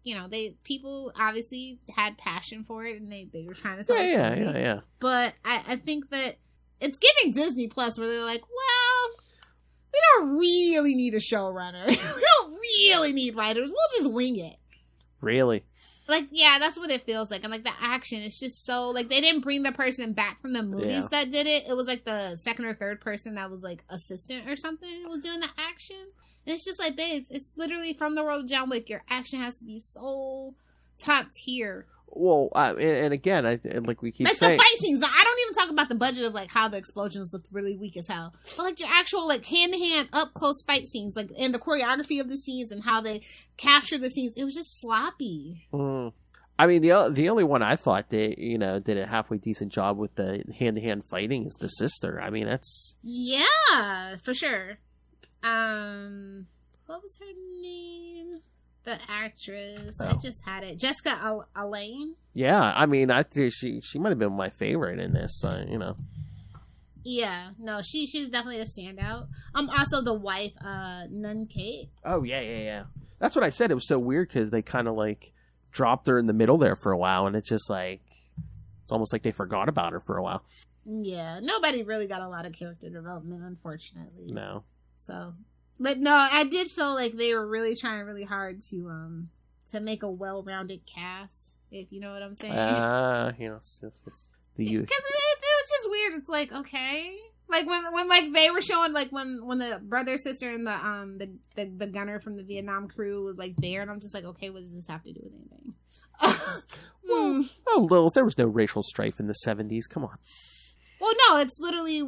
people obviously had passion for it and they were trying to tell a story. Yeah. But I think that it's giving Disney Plus where they're like, well, we don't really need a showrunner. We don't really need writers. We'll just wing it. Really? Like, yeah, that's what it feels like. And, like, the action is just so... Like, they didn't bring the person back from the movies that did it. It was, like, the second or third person that was, like, assistant or something who was doing the action. And it's just like, babes, it's literally from the world of John Wick. Your action has to be so top tier. Well, and again, like we keep like saying... the fight scenes. I don't even talk about the budget of, like, how the explosions looked really weak as hell. But, like, your actual, like, hand-to-hand, up-close fight scenes. Like, and the choreography of the scenes and how they capture the scenes. It was just sloppy. I mean, the only one I thought did a halfway decent job with the hand-to-hand fighting is the sister. I mean, that's... Yeah, for sure. What was her name? The actress. I just had it. Jessica Alain. Yeah, I mean, I think she might have been my favorite in this. Yeah, no, she's definitely a standout. Also the wife, Nun Kate. Oh yeah. That's what I said. It was so weird because they kind of like dropped her in the middle there for a while, and it's just like it's almost like they forgot about her for a while. Yeah, nobody really got a lot of character development, unfortunately. No. So. But no, I did feel like they were really trying really hard to make a well-rounded cast, if you know what I'm saying. Yes. Because it was just weird. It's like, okay, like when like they were showing like when the brother, sister, and the gunner from the Vietnam crew was like there, and I'm just like, okay, what does this have to do with anything? Lilith, there was no racial strife in the 70s. Come on. Well, no, it's literally.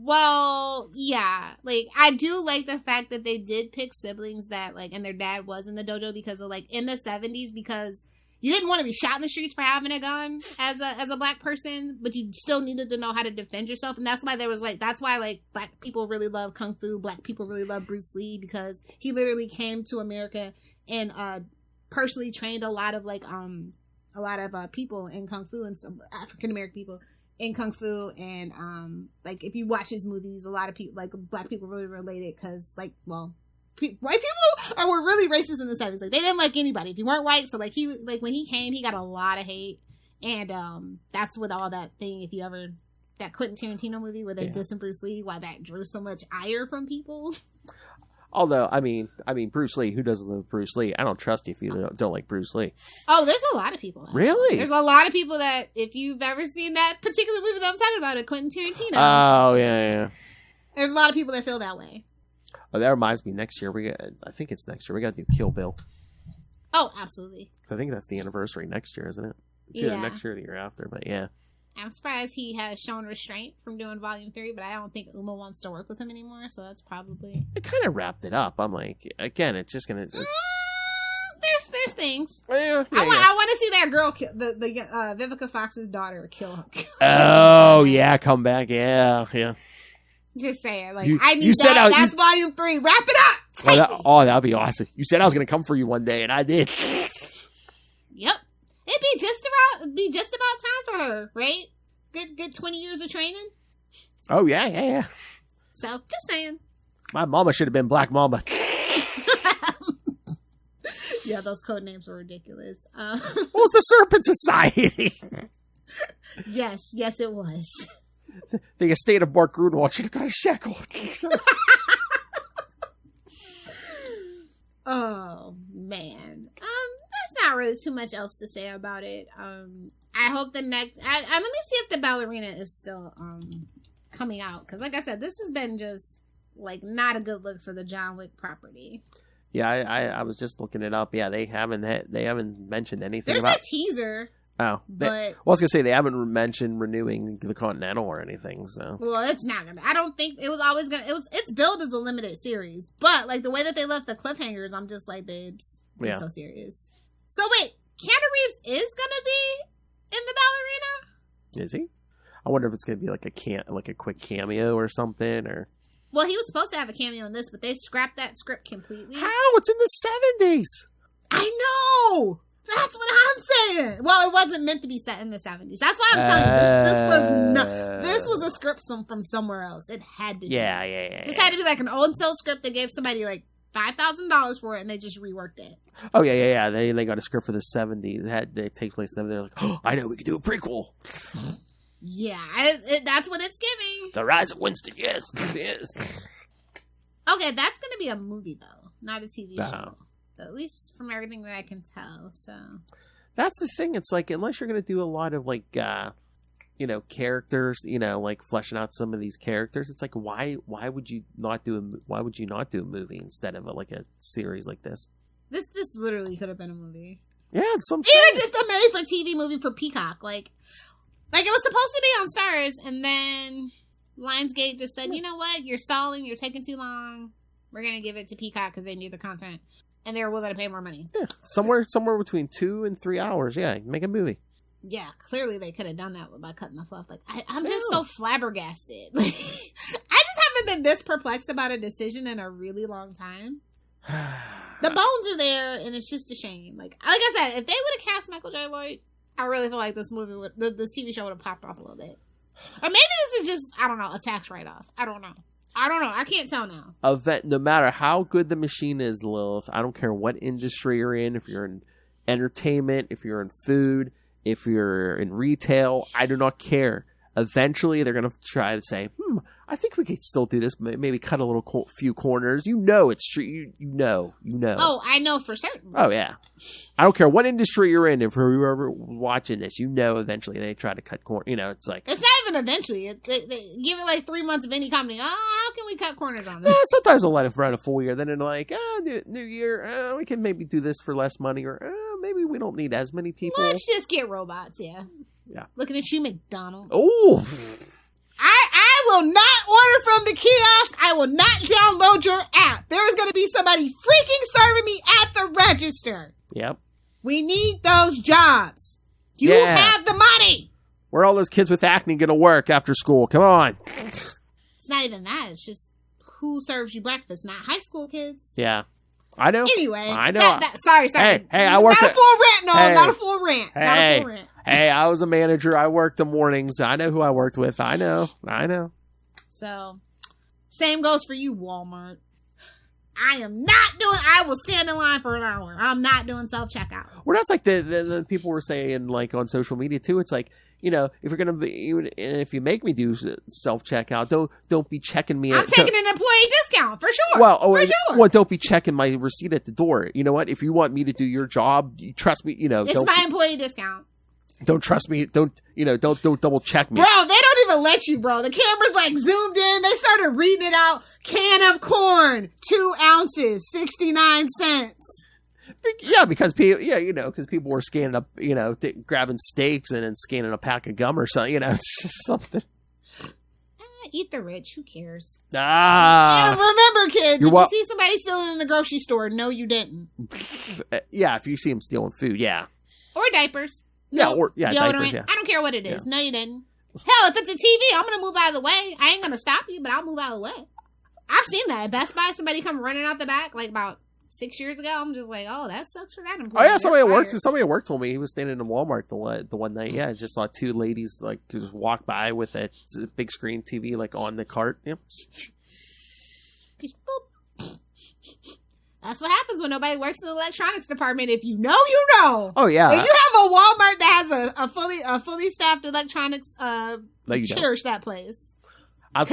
Well, yeah, like, I do like the fact that they did pick siblings that, like, and their dad was in the dojo because of, like, in the 70s, because you didn't want to be shot in the streets for having a gun as a black person, but you still needed to know how to defend yourself, and that's why black people really love Kung Fu, black people really love Bruce Lee, because he literally came to America and, personally trained a lot of people in Kung Fu, and some African-American people in Kung Fu, and like if you watch his movies, a lot of people, like black people, really related because, like, well, white people were really racist in the 70s. Like, they didn't like anybody if you weren't white. So like when he came, he got a lot of hate, and that's with all that thing. If you ever that Quentin Tarantino movie where they're dissing Bruce Lee, why that drew so much ire from people. Although, I mean, Bruce Lee, who doesn't love Bruce Lee? I don't trust you if you don't like Bruce Lee. Oh, there's a lot of people. Actually. Really? There's a lot of people that, if you've ever seen that particular movie that I'm talking about, Quentin Tarantino. Oh, yeah. There's a lot of people that feel that way. Oh, that reminds me, next year, I think it's next year, we got to do Kill Bill. Oh, absolutely. I think that's the anniversary next year, isn't it? It's either next year or the year after, but yeah. I'm surprised he has shown restraint from doing Volume 3, but I don't think Uma wants to work with him anymore, so that's probably... It kind of wrapped it up. I'm like, again, it's just going to... There's things. Yeah, I want to see that girl, the Vivica Fox's daughter, kill Oh, yeah, come back. Yeah. Just saying. Like, I need that. That's Volume 3. Wrap it up! That'd be awesome. You said I was going to come for you one day, and I did. Yep. It'd be just about time for her, right? Good 20 years of training. Oh yeah. So, just saying. My mama should have been Black Mama. Yeah, those code names were ridiculous. What was the Serpent Society? Yes, it was. The estate of Mark Grunewald should have got a shekel. Oh, man. There's not really too much else to say about it. I hope the next... let me see if the ballerina is still coming out. Because, like I said, this has been just, like, not a good look for the John Wick property. Yeah, I was just looking it up. Yeah, they haven't mentioned anything about... There's a teaser. Oh. Well, I was going to say, they haven't mentioned renewing the Continental or anything, so... Well, it's not going to... I don't think... It was always going to... It's billed as a limited series. But, like, the way that they left the cliffhangers, I'm just like, babes, it's so serious. So, wait, Keanu Reeves is going to be in the ballerina? Is he? I wonder if it's going to be like a quick cameo or something, or... Well, he was supposed to have a cameo in this, but they scrapped that script completely. How? It's in the 70s! I know! That's what I'm saying. Well, it wasn't meant to be set in the 70s. That's why I'm telling you, this was a script from somewhere else. It had to be. Yeah. This had to be like an old soul script that gave somebody like $5,000 for it, and they just reworked it. Oh, yeah. They got a script for the 70s. They take place in. They're like, oh, I know, we could do a prequel. Yeah, that's what it's giving. The Rise of Winston, yes. Okay, that's going to be a movie, though, not a TV show. At least from everything that I can tell. So that's the thing. It's like, unless you're going to do a lot of like, characters, like fleshing out some of these characters, it's like, why would you not do a movie instead of a series like this? This literally could have been a movie. Yeah, some even just a made for TV movie for Peacock. Like it was supposed to be on Stars, and then Lionsgate just said, you know what, you're stalling, you're taking too long. We're gonna give it to Peacock because they need the content, and they were willing to pay more money. Yeah, somewhere between 2 and 3 hours. Yeah, make a movie. Yeah, clearly they could have done that by cutting the fluff. Like I'm just so flabbergasted. I just haven't been this perplexed about a decision in a really long time. The bones are there, and it's just a shame. Like I said, if they would have cast Michael J. White, I really feel like this TV show would have popped off a little bit. Or maybe this is just, I don't know, a tax write-off. I don't know. I can't tell now. No matter how good the machine is, Lilith, I don't care what industry you're in, if you're in entertainment, if you're in food, if you're in retail, I do not care. Eventually, they're going to try to say, I think we could still do this. Maybe cut a little few corners. It's true. You know. Oh, I know for certain. Oh, yeah. I don't care what industry you're in. If you're ever watching this, eventually they try to cut corners. It's like... It's not even eventually. They give it like 3 months of any company. Oh, how can we cut corners on this? Sometimes they'll let it run a full year. Then they're like, new year, we can maybe do this for less money. Or maybe we don't need as many people. Let's just get robots, yeah. Yeah. Looking at you, McDonald's. Oh! I will not order from the kiosk. I will not download your app. There is going to be somebody freaking serving me at the register. Yep. We need those jobs. You have the money. Where are all those kids with acne going to work after school? Come on. It's not even that. It's just who serves you breakfast, not high school kids. Yeah. I know. Anyway. I know. Sorry. Hey, I worked not a full rant. No, not a full rant. Hey, not a full rant. Hey, I was a manager. I worked the mornings. I know who I worked with. I know. So, same goes for you, Walmart. I will stand in line for an hour. I'm not doing self-checkout. Well, that's like the people were saying, like, on social media, too. It's like, if you're going to be, if you make me do self-checkout, don't be checking me. I'm taking an employee discount, for sure. Well, don't be checking my receipt at the door. You know what? If you want me to do your job, trust me, It's my employee discount. Don't trust me. Don't double check me. Bro, they don't even let you, bro. The camera's like zoomed in. They started reading it out. Can of corn, 2 ounces, 69 cents. Yeah, because people were scanning up, grabbing steaks and then scanning a pack of gum or something, it's just something. Eat the rich. Who cares? And remember, kids, if you see somebody stealing in the grocery store, no, you didn't. Yeah, if you see them stealing food, yeah. Or diapers. Yeah, deodorant. Diapers, yeah. I don't care what it is. Yeah. No, you didn't. Hell, if it's a TV, I'm going to move out of the way. I ain't going to stop you, but I'll move out of the way. I've seen that at Best Buy. Somebody come running out the back, like about 6 years ago. I'm just like, oh, that sucks for that employee. Oh, yeah, somebody at work told me he was standing in Walmart the one night. Yeah, I just saw 2 ladies, like, just walk by with a big screen TV, like, on the cart. Yep. That's what happens when nobody works in the electronics department. If you know, you know. Oh, yeah. If you have a Walmart that has a fully staffed electronics, cherish that place. Let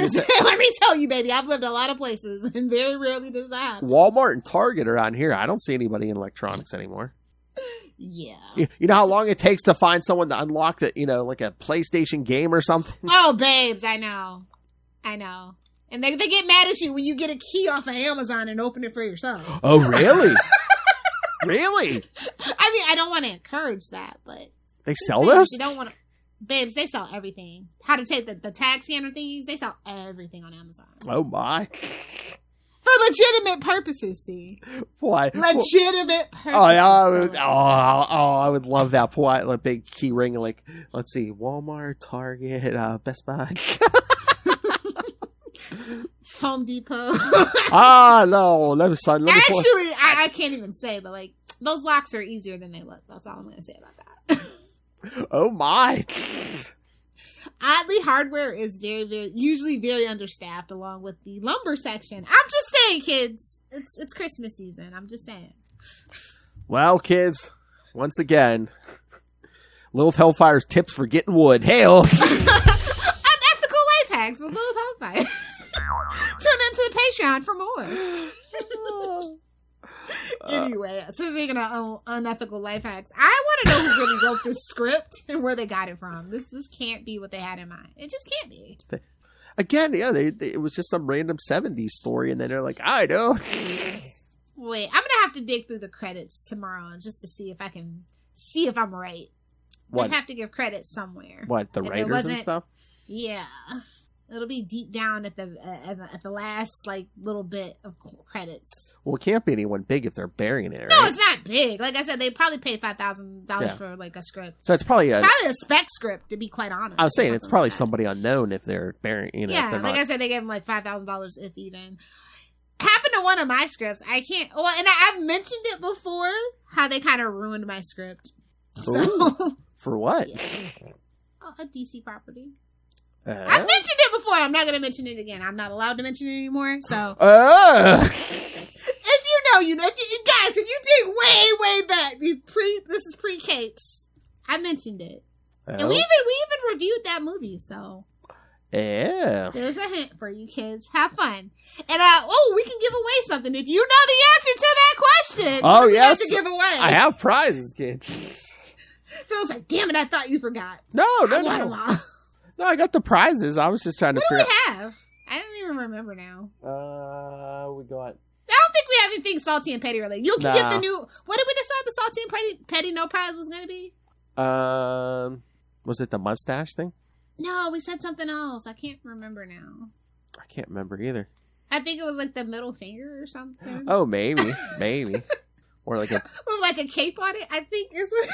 me tell you, baby, I've lived a lot of places, and very rarely does that happen. Walmart and Target are on here. I don't see anybody in electronics anymore. Yeah. You know how long it takes to find someone to unlock the, like a PlayStation game or something? Oh, babes, I know. And they get mad at you when you get a key off of Amazon and open it for yourself. Oh, really? Really? I mean, I don't want to encourage that, but... They sell those? You don't want to... Babes, they sell everything. How to take the tag scanner things, they sell everything on Amazon. Oh, my. For legitimate purposes, see? Why? Legitimate purposes. Oh, yeah, I would love that. Boy, like big key ring, like, let's see, Walmart, Target, Best Buy... Home Depot. No. Actually, I can't even say, but like those locks are easier than they look. That's all I'm going to say about that. Oh my. Oddly, hardware is usually very understaffed, along with the lumber section. I'm just saying, kids, it's Christmas season. I'm just saying. Well, kids, once again, Lilith Hellfire's tips for getting wood. Hail. Unethical life hacks with Lilith Hellfire. Tune into the Patreon for more. Anyway, so speaking of unethical life hacks, I want to know who really wrote this script and where they got it from. This can't be what they had in mind. It just can't be. Again, yeah, it was just some random 70s story, and then they're like, I know. Wait, I'm gonna have to dig through the credits tomorrow just to see if I'm right. What? I'd have to give credit somewhere. What, the writers and stuff? Yeah. It'll be deep down at the last like little bit of credits. Well, it can't be anyone big if they're burying it. Right? No, it's not big. Like I said, they probably paid $5,000 for like a script. So it's probably a spec script, to be quite honest. I was saying it's probably somebody unknown if they're burying. Yeah, like I said, they gave them like $5,000 if even. Happened to one of my scripts. I can't. Well, and I've mentioned it before how they kind of ruined my script. So, for what? Yeah. A DC property. I've mentioned it before. I'm not going to mention it again. I'm not allowed to mention it anymore. So, if you know, you know. Guys, if you dig way back, this is pre-Capes. I mentioned it, and we even reviewed that movie. So, yeah, there's a hint for you kids. Have fun, and we can give away something if you know the answer to that question. Oh yes, to give away. I have prizes, kid. Phil's like, damn it, I thought you forgot. No. No, I got the prizes. I was just trying to figure out. What do we have? I don't even remember now. We got. I don't think we have anything salty and petty related. You can get the new. What did we decide the salty and petty no prize was going to be? Was it the mustache thing? No, we said something else. I can't remember now. I can't remember either. I think it was like the middle finger or something. Oh, maybe, or like a with like a cape on it. I think is what.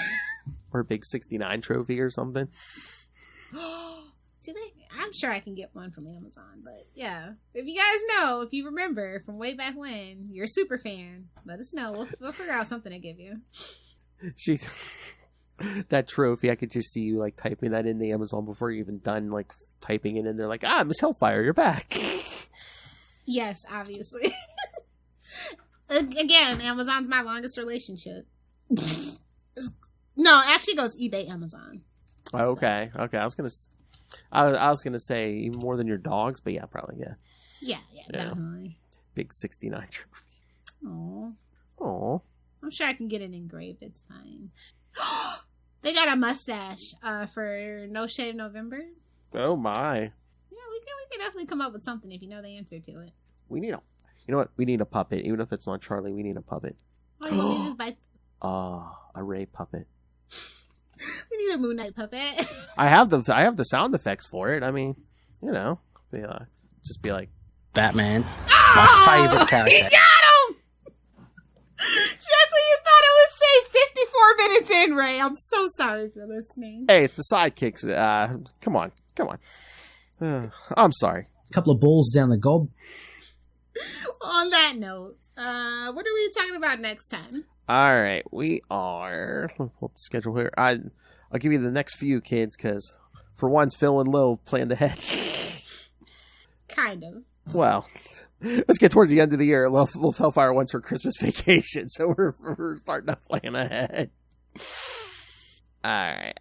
Or a big 69 trophy or something. Do they? I'm sure I can get one from Amazon, but yeah. If you guys know, if you remember from way back when, you're a super fan, let us know. We'll figure out something to give you. That trophy, I could just see you like typing that in the Amazon before you're even done like typing it in. They're like, Miss Hellfire, you're back. Yes, obviously. Again, Amazon's my longest relationship. No, actually it goes eBay, Amazon. Okay. I was gonna say even more than your dogs, but yeah, probably yeah. Yeah, definitely. Big 69 trophy. Oh. I'm sure I can get it engraved. It's fine. They got a mustache for No Shave November. Oh my. Yeah, we can definitely come up with something if you know the answer to it. We need we need a puppet. Even if it's not Charlie, we need a puppet. A Ray puppet. We need a Moon Knight puppet. I have the sound effects for it. I mean, just be like Batman. My favorite character. He got him! Just when you thought it would say 54 minutes in, Ray. I'm so sorry for listening. Hey, it's the Sidekicks. Come on. I'm sorry. A couple of balls down the gob. On that note, what are we talking about next time? All right, we are. Let me pull up the schedule here. I'll give you the next few, kids, because for once, Phil and Lil planned ahead. Kind of. Well, let's get towards the end of the year. Little Hellfire wants her Christmas vacation, so we're starting to plan ahead. All right.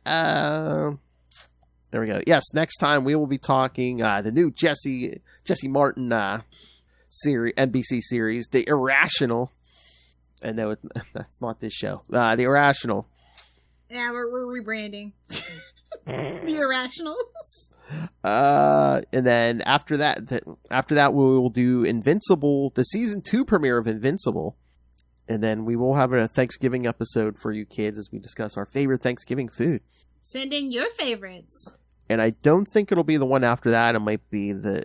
There we go. Yes, next time we will be talking the new Jesse Martin series, NBC series, The Irrational. And no, that's not this show. The Irrational. Yeah, we're rebranding. The Irrationals. And then after that, we will do Invincible, the season 2 premiere of Invincible. And then we will have a Thanksgiving episode for you kids as we discuss our favorite Thanksgiving food. Send in your favorites. And I don't think it'll be the one after that. It might be the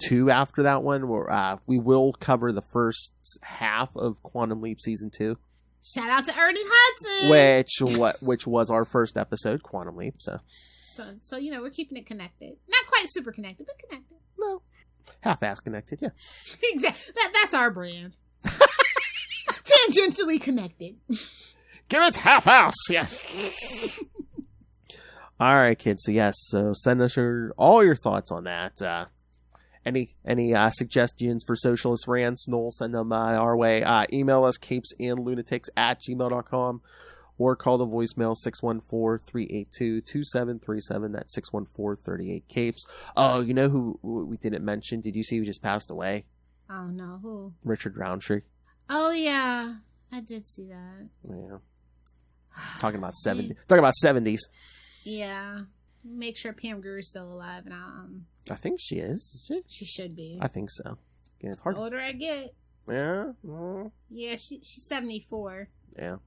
2 after that one, where we will cover the first half of Quantum Leap season 2. Shout out to Ernie Hudson, which was our first episode, Quantum Leap. So we're keeping it connected. Not quite super connected, but connected. No, half-ass connected. Yeah, exactly. That's our brand. Tangentially connected. Give it half-ass. Yes. All right, kids. So send us all your thoughts on that. Any suggestions for socialist rants, Noel, send them our way. Email us, CapesandLunatics@gmail.com, or call the voicemail 614-382-2737. That's 614-38-CAPES. Oh, you know who we didn't mention? Did you see who just passed away? Oh, no. Who? Richard Roundtree. Oh yeah, I did see that. Yeah. Talking about 70s. Yeah. Make sure Pam Grier's still alive now. I think she is. She should be. I think so. Yeah, it's hard. The older I get. Yeah. Yeah, she's 74. Yeah.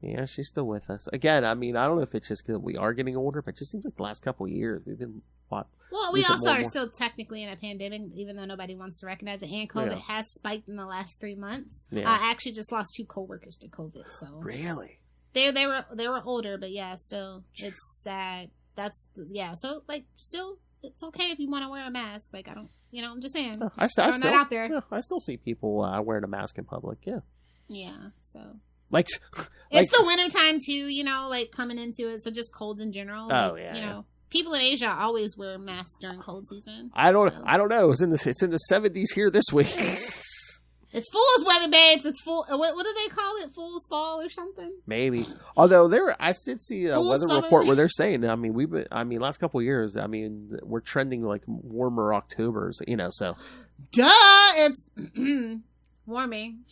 Yeah, she's still with us. Again, I mean, I don't know if it's just because we are getting older, but it just seems like the last couple of years we've been Well, we also are still technically in a pandemic, even though nobody wants to recognize it. And COVID has spiked in the last 3 months. Yeah. I actually just lost 2 coworkers to COVID. So really, they were older, but yeah, still it's sad. So like, still, it's okay if you want to wear a mask. Like, I don't, I'm just saying. I still that out there. Yeah, I still see people wearing a mask in public. Yeah. Yeah. So. Like it's the wintertime too, like coming into it. So just colds in general. Oh, like, yeah. People in Asia always wear masks during cold season. I don't know. It's in the 70s here this week. It's fool's weather, babes. It's full. What do they call it? Fool's fall or something? Maybe. Although I did see a weather summer. report where they're saying, I mean, last couple of years, I mean, we're trending like warmer Octobers, so. Duh! It's warming.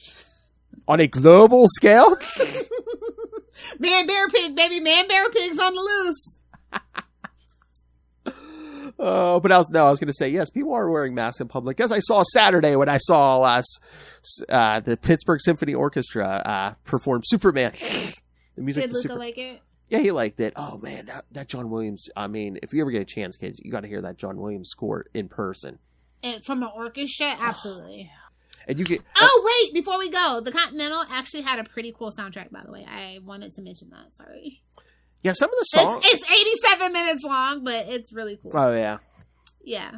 On a global scale? Man, bear pig, baby. Man, bear pig's on the loose. But I was going to say, yes, people are wearing masks in public. As I saw Saturday when I saw the Pittsburgh Symphony Orchestra perform Superman. The music. Did Luca like it? Yeah, he liked it. Oh, man, that John Williams. I mean, if you ever get a chance, kids, you got to hear that John Williams score in person. And from an orchestra? Absolutely. And you get. Wait, before we go, the Continental actually had a pretty cool soundtrack, by the way. I wanted to mention that. Sorry. Yeah, some of the songs. It's 87 minutes long, but it's really cool. Oh, yeah. Yeah.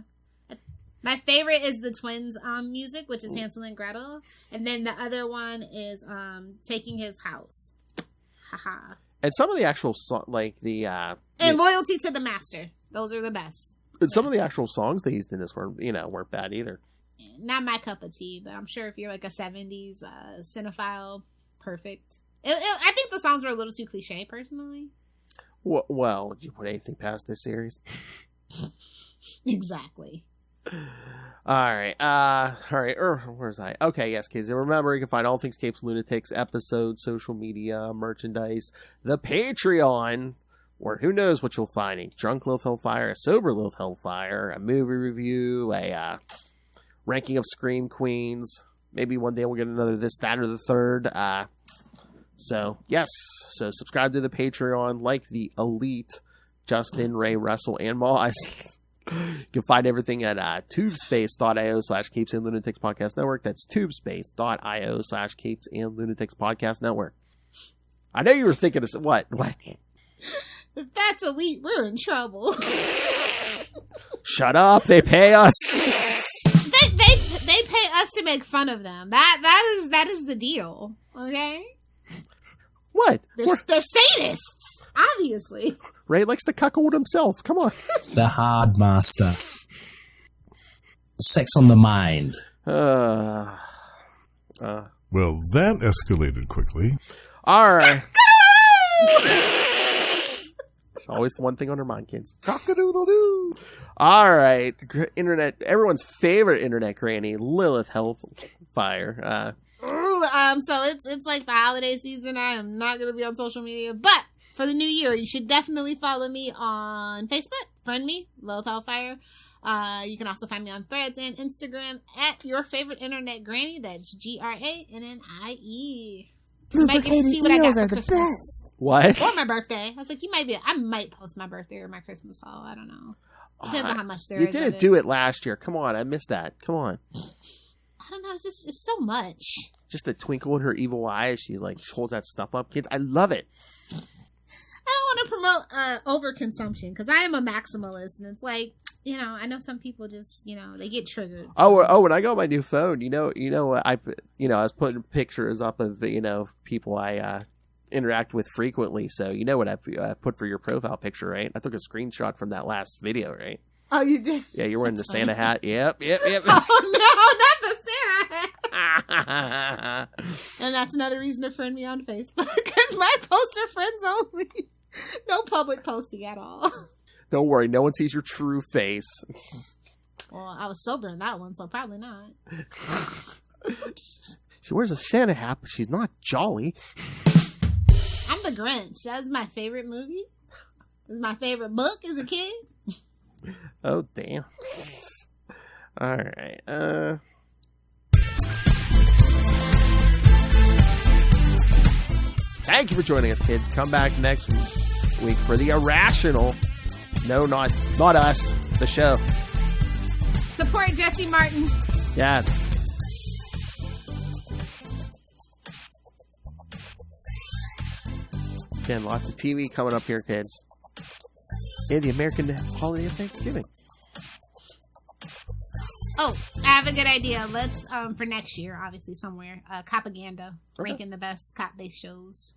My favorite is the Twins music, which is Hansel and Gretel. And then the other one is Taking His House. Haha. And some of the actual songs, like the. And Loyalty to the Master. Those are the best. And some of the actual songs they used in this weren't bad either. Not my cup of tea, but I'm sure if you're like a 70s cinephile, perfect. I think the songs were a little too cliche, personally. Well, would you put anything past this series? Exactly. All right. Where's I? Okay, yes, kids. And remember, you can find all things Capes Lunatics, episodes, social media, merchandise, the Patreon, or who knows what you'll find: a drunk Lilith Hellfire, a sober Lilith Hellfire, a movie review, a ranking of Scream Queens. Maybe one day we'll get another this, that, or the third. So, yes. So, subscribe to the Patreon, like the elite Justin, Ray, Russell, and Moss. You can find everything at tubespace.io/Capes and Lunatics Podcast Network. That's tubespace.io/Capes and Lunatics Podcast Network. I know you were thinking of what? If that's elite, we're in trouble. Shut up. They pay us. They pay us to make fun of them. That is the deal. Okay? What? They're sadists, obviously. Ray likes to cuckold himself. Come on. The hard master. Sex on the mind. Well, that escalated quickly. All right. There's always the one thing on her mind, kids. Cock-a-doodle-doo. All right. Internet, everyone's favorite internet granny, Lilith Hellfire. So it's like the holiday season. I am not going to be on social media, but for the new year, you should definitely follow me on Facebook. Friend me, Lilith Hellfire. You can also find me on Threads and Instagram at your favorite internet granny. That's GRANNIE. Lubricated eels are the best. What? Or my birthday. I was like, I might post my birthday or my Christmas haul. I don't know. Depends on how much there is. You didn't do it last year. Come on, I missed that. Come on. I don't know. It's so much. Just the twinkle in her evil eyes. She's like, she holds that stuff up. Kids, I love it. I don't want to promote overconsumption because I am a maximalist, and it's like, I know some people just, they get triggered. Oh, when I got my new phone, I was putting pictures up of, people I interact with frequently. So you know what I put for your profile picture, right? I took a screenshot from that last video, right? Oh, you did? Yeah, you're wearing the Santa hat. Yep. Oh, no, not the Santa hat. And that's another reason to friend me on Facebook, because my posts are friends only. No public posting at all. Don't worry, no one sees your true face. Well, I was sober in that one, so probably not. She wears a Santa hat, but she's not jolly. I'm the Grinch. That's my favorite movie. It was my favorite book as a kid. Oh, damn. All right. Thank you for joining us, kids. Come back next week for the Irrational. No, not us. The show. Support Jesse Martin. Yes. Again, lots of TV coming up here, kids. And the American holiday of Thanksgiving. Oh, I have a good idea. Let's, for next year, obviously somewhere, Propaganda, ranking the best cop-based shows.